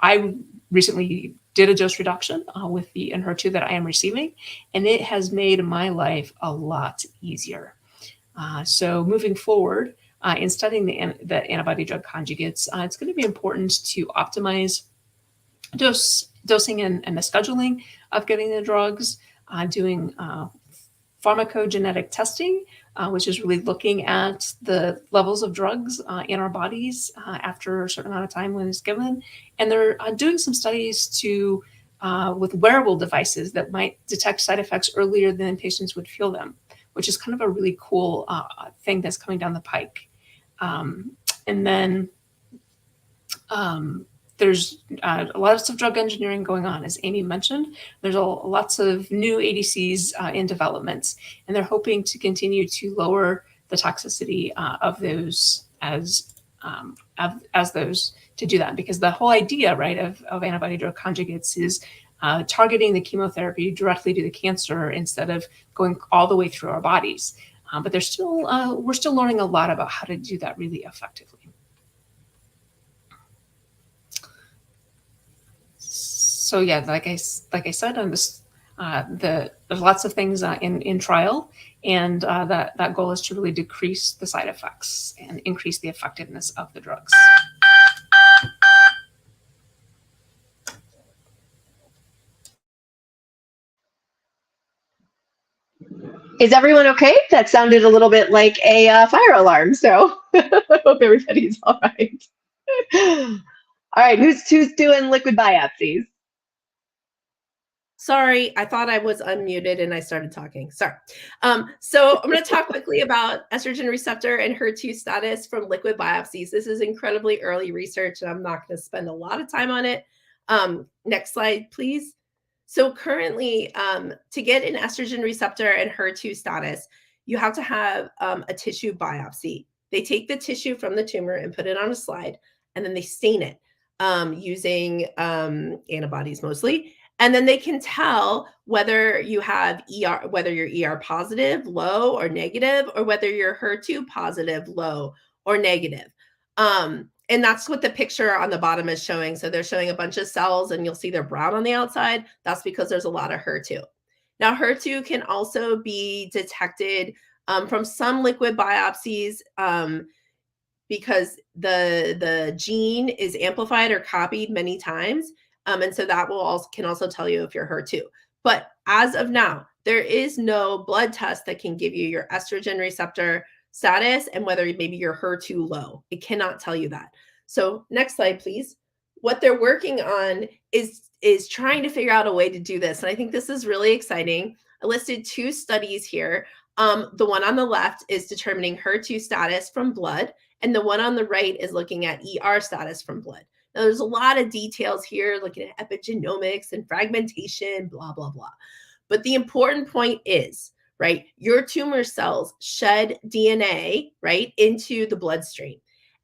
I recently did a dose reduction with the Enhertu that I am receiving, and it has made my life a lot easier. So moving forward in studying the antibody drug conjugates, it's going to be important to optimize dosing and the scheduling of getting the drugs, doing pharmacogenetic testing, which is really looking at the levels of drugs in our bodies after a certain amount of time when it's given. And they're doing some studies to with wearable devices that might detect side effects earlier than patients would feel them, which is kind of a really cool thing that's coming down the pike. And then there's lots of drug engineering going on, as Amy mentioned. There's lots of new ADCs in development, and they're hoping to continue to lower the toxicity of those as those to do that. Because the whole idea, right, of antibody drug conjugates is targeting the chemotherapy directly to the cancer instead of going all the way through our bodies. But we're still learning a lot about how to do that really effectively. So yeah, like I said, there's lots of things in trial, and that goal is to really decrease the side effects and increase the effectiveness of the drugs. Is everyone okay? That sounded a little bit like a fire alarm, so I hope everybody's all right. All right, who's doing liquid biopsies? Sorry, I thought I was unmuted and I started talking. Sorry. So I'm going to talk quickly about estrogen receptor and HER2 status from liquid biopsies. This is incredibly early research, and I'm not going to spend a lot of time on it. Next slide, please. So currently, to get an estrogen receptor and HER2 status, you have to have a tissue biopsy. They take the tissue from the tumor and put it on a slide, and then they stain it using antibodies mostly. And then they can tell whether you have ER, whether you're ER positive, low, or negative, or whether you're HER2 positive, low, or negative. And that's what the picture on the bottom is showing. So they're showing a bunch of cells, and you'll see they're brown on the outside. That's because there's a lot of HER2. Now, HER2 can also be detected from some liquid biopsies because the gene is amplified or copied many times. And so that can also tell you if you're HER2. But as of now, there is no blood test that can give you your estrogen receptor status and whether maybe you're HER2 low. It cannot tell you that. So next slide, please. What they're working on is trying to figure out a way to do this. And I think this is really exciting. I listed 2 studies here. The one on the left is determining HER2 status from blood, and the one on the right is looking at ER status from blood. Now, there's a lot of details here, looking at epigenomics and fragmentation, blah, blah, blah. But the important point is, right, your tumor cells shed DNA, right, into the bloodstream.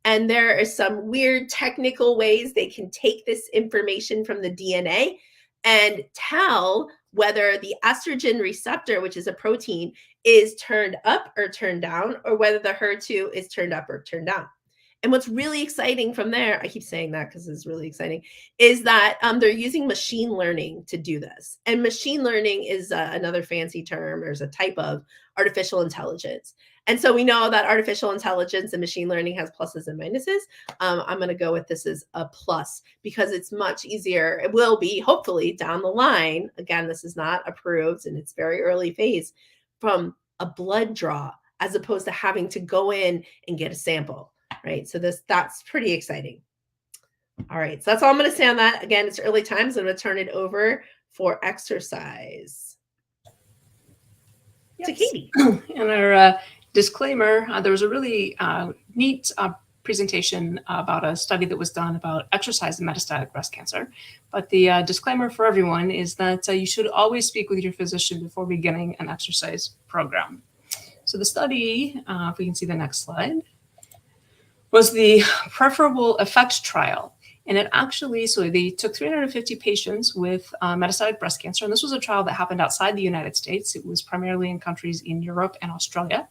And there are some weird technical ways they can take this information from the DNA and tell whether the estrogen receptor, which is a protein, is turned up or turned down, or whether the HER2 is turned up or turned down. And what's really exciting from there, I keep saying that because it's really exciting, is that they're using machine learning to do this. And machine learning is another fancy term, or is a type of artificial intelligence. And so we know that artificial intelligence and machine learning has pluses and minuses. I'm going to go with this as a plus because it's much easier. It will be, hopefully, down the line. Again, this is not approved and it's very early phase, from a blood draw as opposed to having to go in and get a sample. Right. So that's pretty exciting. All right. So that's all I'm going to say on that. Again, it's early times. I'm going to turn it over for exercise to Katie. In our disclaimer, there was a really neat presentation about a study that was done about exercise in metastatic breast cancer. But the disclaimer for everyone is that you should always speak with your physician before beginning an exercise program. So the study, if we can see the next slide, was the preferable effect trial. And it actually, so they took 350 patients with metastatic breast cancer. And this was a trial that happened outside the United States. It was primarily in countries in Europe and Australia.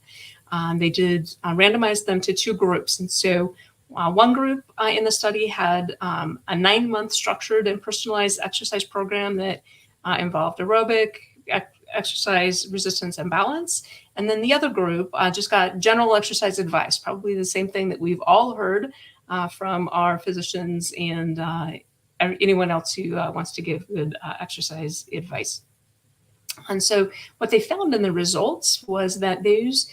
They did randomize them to 2 groups. And so One group in the study had a 9-month structured and personalized exercise program that involved aerobic, exercise, resistance, and balance. And then the other group just got general exercise advice, probably the same thing that we've all heard from our physicians and anyone else who wants to give good exercise advice. And so what they found in the results was that those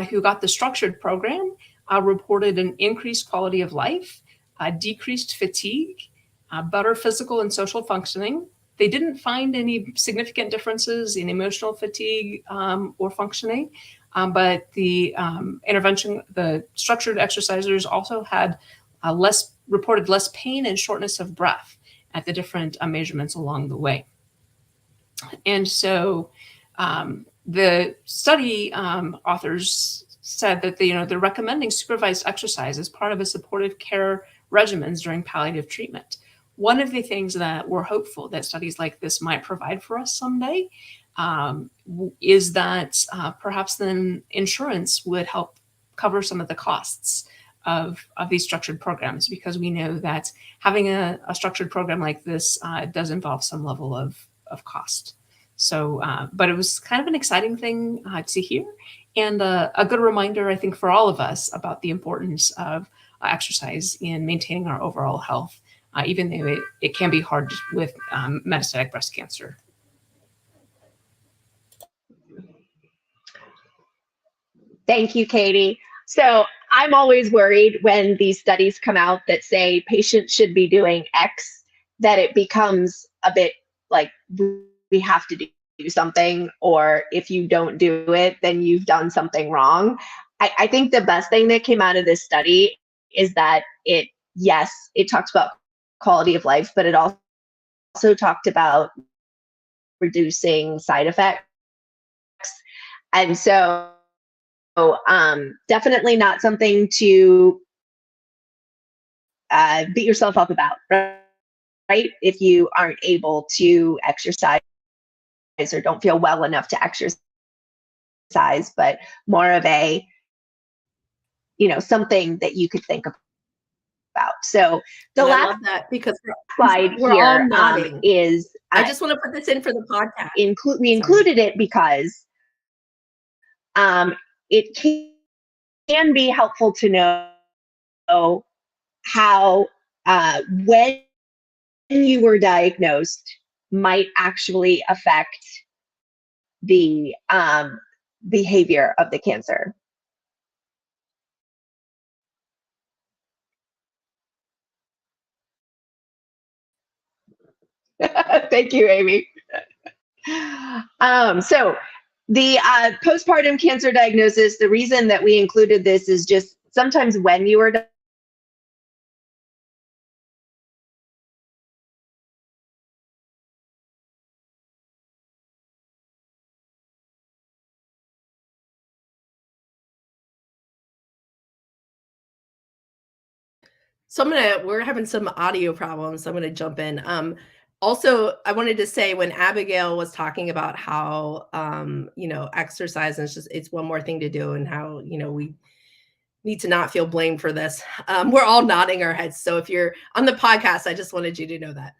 who got the structured program reported an increased quality of life, decreased fatigue, better physical and social functioning. They didn't find any significant differences in emotional fatigue or functioning, but the the structured exercisers also had reported less pain and shortness of breath at the different measurements along the way. And so the study authors said that they're recommending supervised exercise as part of a supportive care regimens during palliative treatment. One of the things that we're hopeful that studies like this might provide for us someday is that perhaps then insurance would help cover some of the costs of these structured programs, because we know that having a structured program like this does involve some level of cost. So, but it was kind of an exciting thing to hear, and a good reminder, I think, for all of us about the importance of exercise in maintaining our overall health, even though it can be hard with metastatic breast cancer. Thank you, Katie. So I'm always worried when these studies come out that say patients should be doing X, that it becomes a bit like we have to do something, or if you don't do it, then you've done something wrong. I think the best thing that came out of this study is that it talks about quality of life, but it also talked about reducing side effects. And so definitely not something to beat yourself up about, right? If you aren't able to exercise or don't feel well enough to exercise, but more of a, something that you could think about. So the And I last love that, because slide we're here all nodding. is I just want to put this in for the podcast. we included it because it can be helpful to know how when you were diagnosed might actually affect the behavior of the cancer. Thank you, Amy. So the postpartum cancer diagnosis, the reason that we included this is just sometimes when you were So we're having some audio problems, so I'm gonna jump in. Also, I wanted to say, when Abigail was talking about how exercise is it's one more thing to do, and how we need to not feel blamed for this. We're all nodding our heads. So if you're on the podcast, I just wanted you to know that.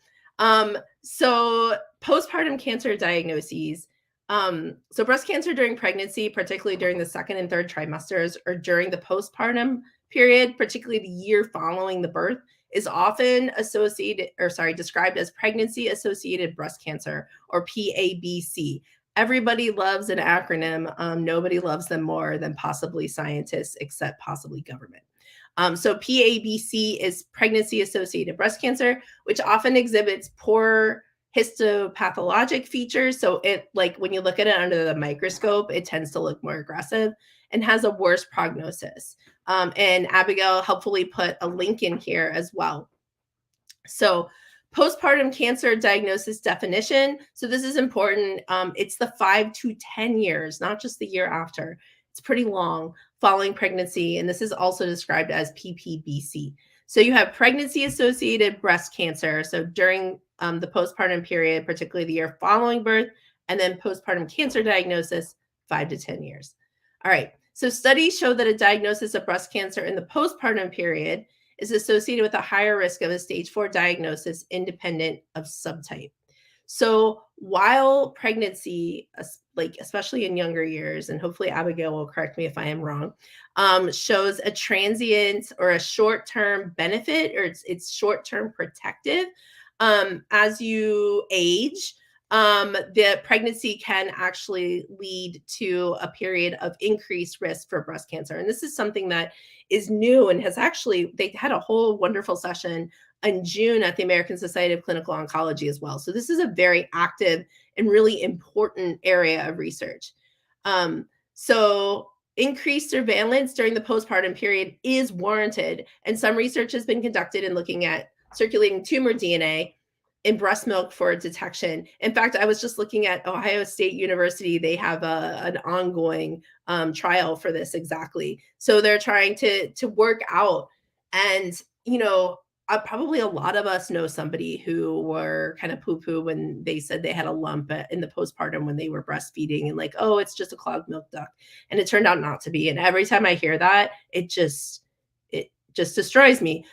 So postpartum cancer diagnoses. So breast cancer during pregnancy, particularly during the second and third trimesters, or during the postpartum period, particularly the year following the birth, is often described as pregnancy-associated breast cancer, or PABC. Everybody loves an acronym. Nobody loves them more than possibly scientists, except possibly government. So PABC is pregnancy-associated breast cancer, which often exhibits poor histopathologic features. So when you look at it under the microscope, it tends to look more aggressive and has a worse prognosis. And Abigail helpfully put a link in here as well. So postpartum cancer diagnosis definition. So this is important. It's the 5 to 10 years, not just the year after. It's pretty long following pregnancy. And this is also described as PPBC. So you have pregnancy-associated breast cancer. So during the postpartum period, particularly the year following birth, and then postpartum cancer diagnosis, 5 to 10 years. All right. So studies show that a diagnosis of breast cancer in the postpartum period is associated with a higher risk of a stage 4 diagnosis independent of subtype. So while pregnancy, like especially in younger years, and hopefully Abigail will correct me if I am wrong, shows a transient or a short-term benefit, or it's short-term protective. As you age, the pregnancy can actually lead to a period of increased risk for breast cancer. And this is something that is new and has actually, they had a whole wonderful session in June at the American Society of Clinical Oncology as well. So this is a very active and really important area of research. So increased surveillance during the postpartum period is warranted. And some research has been conducted in looking at circulating tumor DNA in breast milk for detection. In fact, I was just looking at Ohio State University. They have an ongoing trial for this exactly. So they're trying to work out, and, you know, probably a lot of us know somebody who were kind of poo-poo when they said they had a lump in the postpartum when they were breastfeeding, and like, oh, it's just a clogged milk duct. And it turned out not to be. And every time I hear that, it just destroys me,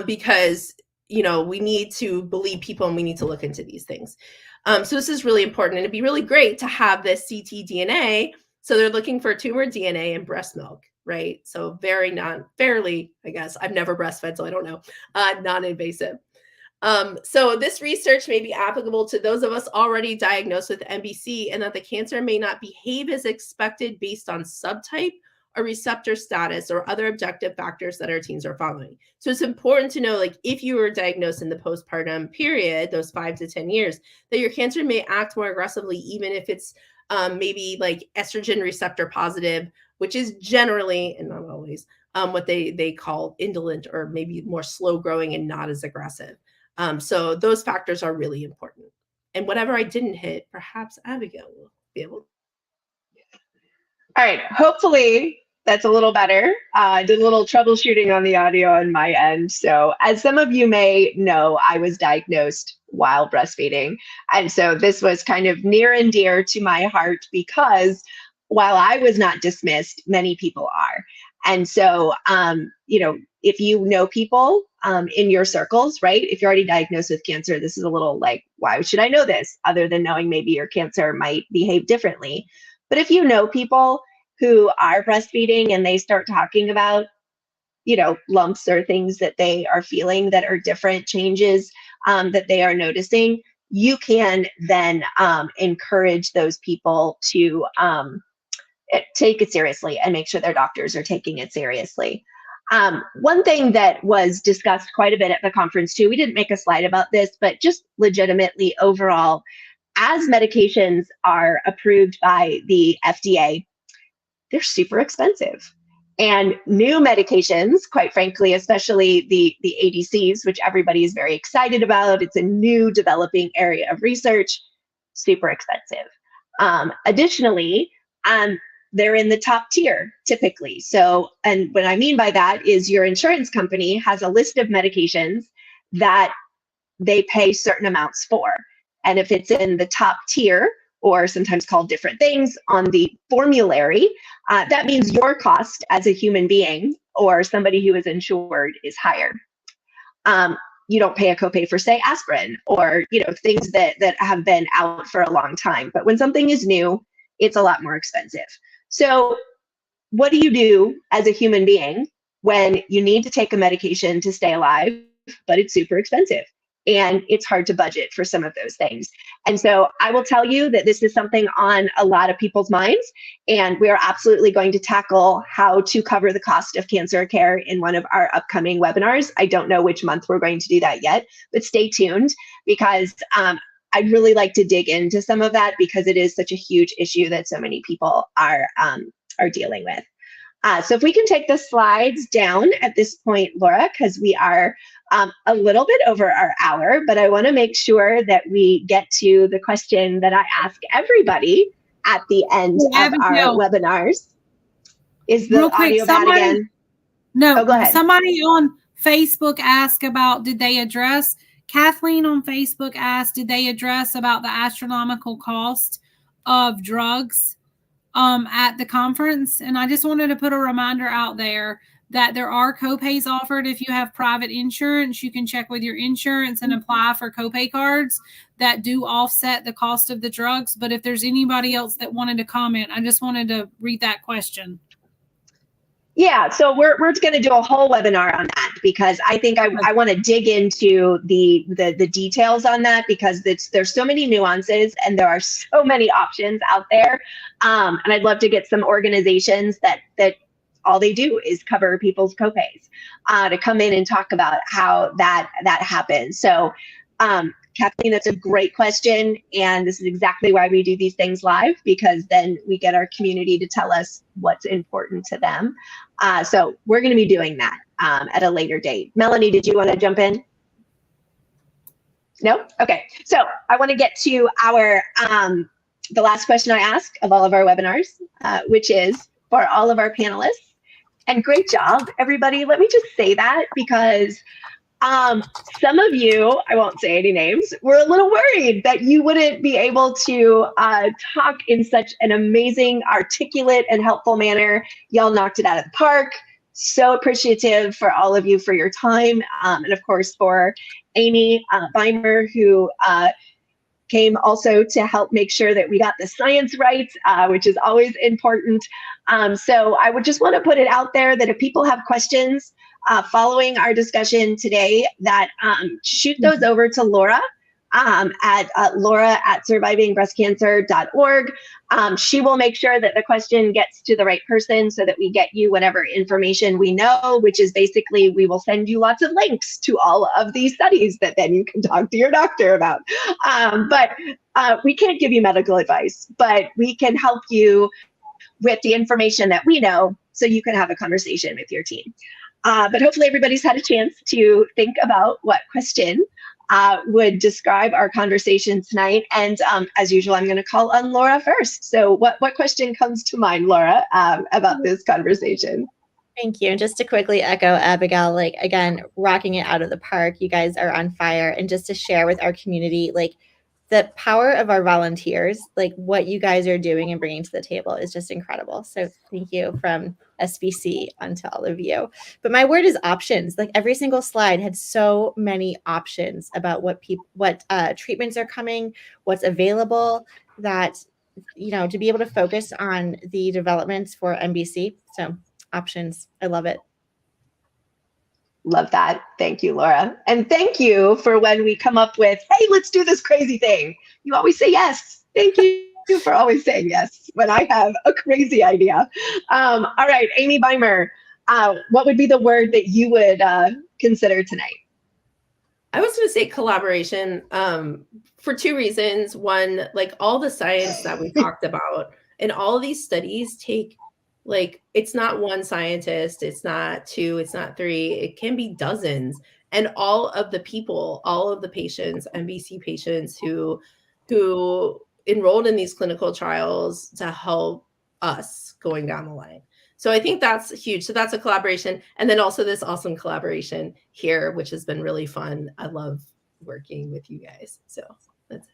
because, you know, we need to believe people and we need to look into these things. So this is really important, and it'd be really great to have this ctDNA. So they're looking for tumor DNA in breast milk, right? So fairly, I guess, I've never breastfed, so I don't know, non-invasive. So this research may be applicable to those of us already diagnosed with MBC, and that the cancer may not behave as expected based on subtype or receptor status or other objective factors that our teams are following. So it's important to know, like, if you were diagnosed in the postpartum period, those 5 to 10 years, that your cancer may act more aggressively, even if it's maybe like estrogen receptor positive, which is generally, and not always, what they call indolent, or maybe more slow growing and not as aggressive. So those factors are really important. And whatever I didn't hit, perhaps Abigail will be able. All right, hopefully that's a little better. I did a little troubleshooting on the audio on my end. So as some of you may know, I was diagnosed while breastfeeding. And so this was kind of near and dear to my heart, because while I was not dismissed, many people are. And so, you know, if you know people in your circles, right, if you're already diagnosed with cancer, this is a little like, why should I know this, other than knowing maybe your cancer might behave differently? But if you know people who are breastfeeding and they start talking about, you know, lumps or things that they are feeling that are different, changes that they are noticing, you can then encourage those people to take it seriously and make sure their doctors are taking it seriously. One thing that was discussed quite a bit at the conference too, we didn't make a slide about this, but just legitimately overall, as medications are approved by the FDA, they're super expensive. And new medications, quite frankly, especially the ADCs, which everybody is very excited about, it's a new developing area of research, super expensive. Additionally, they're in the top tier typically. So, and what I mean by that is your insurance company has a list of medications that they pay certain amounts for. And if it's in the top tier, or sometimes called different things on the formulary, that means your cost as a human being or somebody who is insured is higher. You don't pay a copay for, say, aspirin, or, you know, things that have been out for a long time. But when something is new, it's a lot more expensive. So what do you do as a human being when you need to take a medication to stay alive, but it's super expensive? And it's hard to budget for some of those things. And so I will tell you that this is something on a lot of people's minds, and we are absolutely going to tackle how to cover the cost of cancer care in one of our upcoming webinars. I don't know which month we're going to do that yet, but stay tuned, because I'd really like to dig into some of that, because it is such a huge issue that so many people are dealing with. So if we can take the slides down at this point, Laura, because we are a little bit over our hour, but I want to make sure that we get to the question that I ask everybody at the end of our webinars. Is the audio bad again? No, go ahead. Somebody on Facebook asked about, Kathleen on Facebook asked, did they address about the astronomical cost of drugs at the conference? And I just wanted to put a reminder out there that there are copays offered if you have private insurance. You can check with your insurance and apply for copay cards that do offset the cost of the drugs. But if there's anybody else that wanted to comment, I just wanted to read that question. Yeah, so we're going to do a whole webinar on that, because I think I want to dig into the details on that, because there's so many nuances and there are so many options out there, and I'd love to get some organizations that all they do is cover people's copays to come in and talk about how that happens. So Kathleen, that's a great question, and this is exactly why we do these things live, because then we get our community to tell us what's important to them. So we're going to be doing that at a later date. Melanie, did you want to jump in? No? Okay. So I want to get to our the last question I ask of all of our webinars, which is for all of our panelists. And great job, everybody. Let me just say that, because some of you, I won't say any names, were a little worried that you wouldn't be able to talk in such an amazing, articulate, and helpful manner. Y'all knocked it out of the park. So appreciative for all of you for your time. And of course, for Amy Weimer, who came also to help make sure that we got the science right, which is always important. So I would just want to put it out there that if people have questions following our discussion today, that shoot those over to Laura at laura@survivingbreastcancer.org. She will make sure that the question gets to the right person so that we get you whatever information we know, which is basically we will send you lots of links to all of these studies that then you can talk to your doctor about. But we can't give you medical advice, but we can help you with the information that we know so you can have a conversation with your team. But hopefully everybody's had a chance to think about what question would describe our conversation tonight. And as usual, I'm going to call on Laura first. So what question comes to mind, Laura, about this conversation? Thank you. And just to quickly echo Abigail, like, again, rocking it out of the park. You guys are on fire. And just to share with our community, like, the power of our volunteers, like what you guys are doing and bringing to the table is just incredible. So thank you from SBC onto all of you. But my word is options. Like every single slide had so many options about what treatments are coming, what's available, that, you know, to be able to focus on the developments for MBC. So options. I love it. Love that. Thank you, Laura. And thank you for when we come up with, hey, let's do this crazy thing. You always say yes. Thank you for always saying yes when I have a crazy idea. All right, Amy Weimer, what would be the word that you would consider tonight? I was going to say collaboration for two reasons. One, like all the science that we talked about and all of these studies take, like, it's not one scientist, it's not two, it's not three, it can be dozens. And all of the people, all of the patients, MBC patients who enrolled in these clinical trials to help us going down the line. So I think that's huge. So that's a collaboration. And then also this awesome collaboration here, which has been really fun. I love working with you guys. So that's it.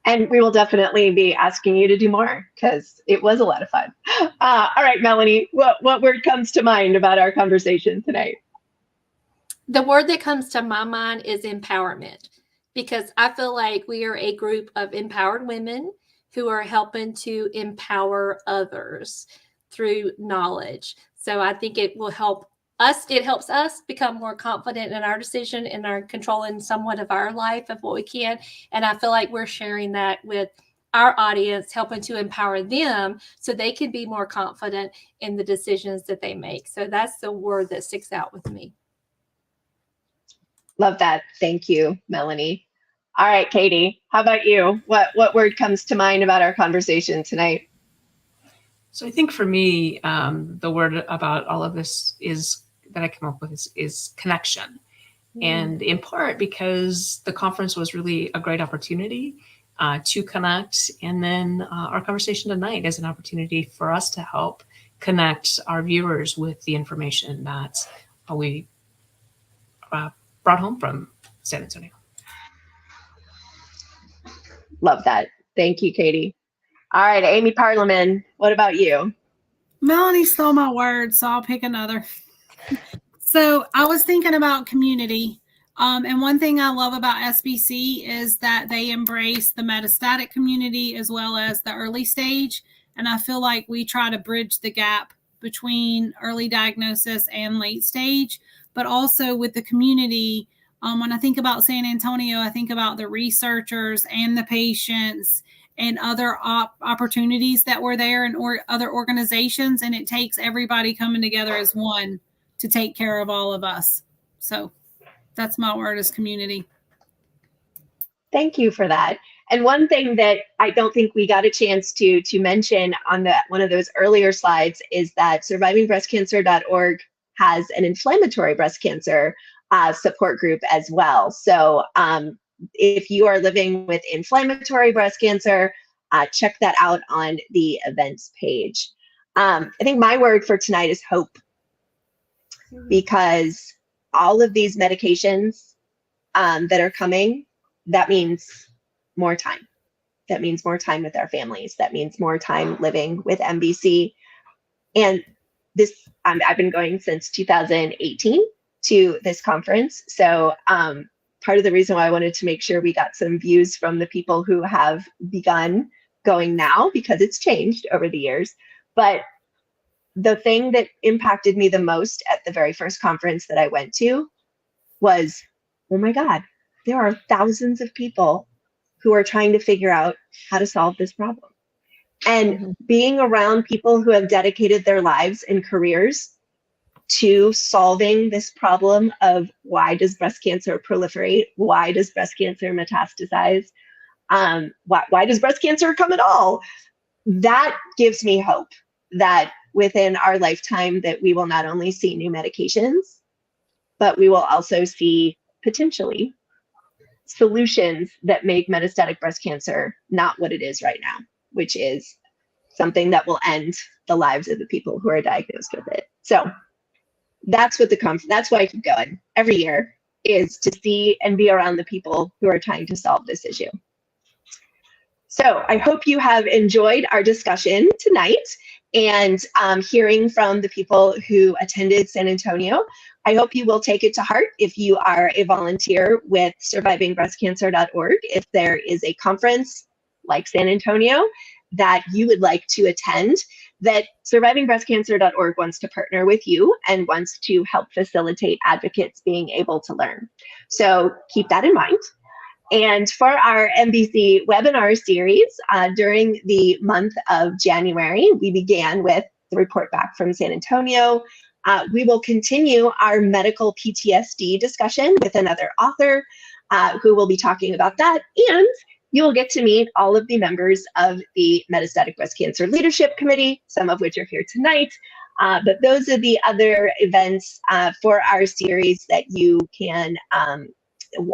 And we will definitely be asking you to do more, because it was a lot of fun. All right, Melanie, what word comes to mind about our conversation tonight? The word that comes to my mind is empowerment, because I feel like we are a group of empowered women who are helping to empower others through knowledge. So I think it will help us. It helps us become more confident in our decision and our controlling somewhat of our life of what we can. And I feel like we're sharing that with our audience, helping to empower them so they can be more confident in the decisions that they make. So that's the word that sticks out with me. Love that. Thank you, Melanie. All right, Katie, how about you? What word comes to mind about our conversation tonight? So I think for me, the word about all of this that I come up with is connection. And in part because the conference was really a great opportunity to connect. And then our conversation tonight is an opportunity for us to help connect our viewers with the information that we brought home from San Antonio. Love that. Thank you, Katie. All right, Amy Parliament, what about you? Melanie stole my word, so I'll pick another. So I was thinking about community. And one thing I love about SBC is that they embrace the metastatic community as well as the early stage. And I feel like we try to bridge the gap between early diagnosis and late stage, but also with the community. When I think about San Antonio, I think about the researchers and the patients and other opportunities that were there and other organizations. And it takes everybody coming together as one to take care of all of us. So that's my word, is community. Thank you for that. And one thing that I don't think we got a chance to mention on one of those earlier slides is that survivingbreastcancer.org has an inflammatory breast cancer support group as well. So if you are living with inflammatory breast cancer, check that out on the events page. I think my word for tonight is hope, because all of these medications that are coming, that means more time. That means more time with our families. That means more time living with MBC. And this, I've been going since 2018 to this conference. So part of the reason why I wanted to make sure we got some views from the people who have begun going now, because it's changed over the years. But the thing that impacted me the most at the very first conference that I went to was, oh my God, there are thousands of people who are trying to figure out how to solve this problem. And being around people who have dedicated their lives and careers to solving this problem of why does breast cancer proliferate? Why does breast cancer metastasize? Why does breast cancer come at all? That gives me hope that within our lifetime that we will not only see new medications, but we will also see potentially solutions that make metastatic breast cancer not what it is right now, which is something that will end the lives of the people who are diagnosed with it. So that's what that's why I keep going every year, is to see and be around the people who are trying to solve this issue. So I hope you have enjoyed our discussion tonight and hearing from the people who attended San Antonio. I hope you will take it to heart if you are a volunteer with survivingbreastcancer.org. If there is a conference like San Antonio that you would like to attend, that survivingbreastcancer.org wants to partner with you and wants to help facilitate advocates being able to learn. So keep that in mind. And for our MBC webinar series, during the month of January, we began with the report back from San Antonio. We will continue our medical PTSD discussion with another author who will be talking about that. And you will get to meet all of the members of the Metastatic Breast Cancer Leadership Committee, some of which are here tonight. But those are the other events for our series that you can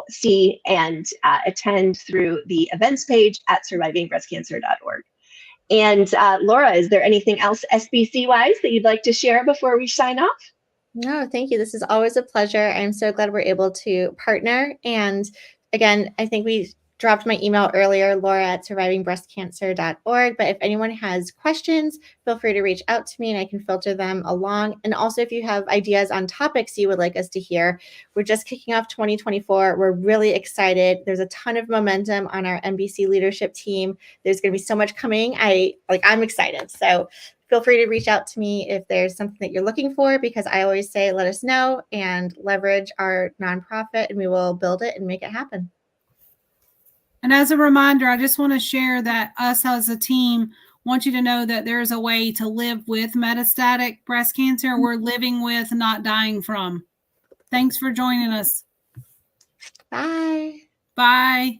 see and attend through the events page at survivingbreastcancer.org. And Laura, is there anything else SBC-wise that you'd like to share before we sign off? No, thank you. This is always a pleasure. I'm so glad we're able to partner. And again, I think we dropped my email earlier, laura@survivingbreastcancer.org. But if anyone has questions, feel free to reach out to me and I can filter them along. And also, if you have ideas on topics you would like us to hear, we're just kicking off 2024. We're really excited. There's a ton of momentum on our MBC leadership team. There's going to be so much coming. I'm excited. So feel free to reach out to me if there's something that you're looking for, because I always say, let us know and leverage our nonprofit and we will build it and make it happen. And as a reminder, I just want to share that us as a team want you to know that there's a way to live with metastatic breast cancer. We're living with, not dying from. Thanks for joining us. Bye. Bye.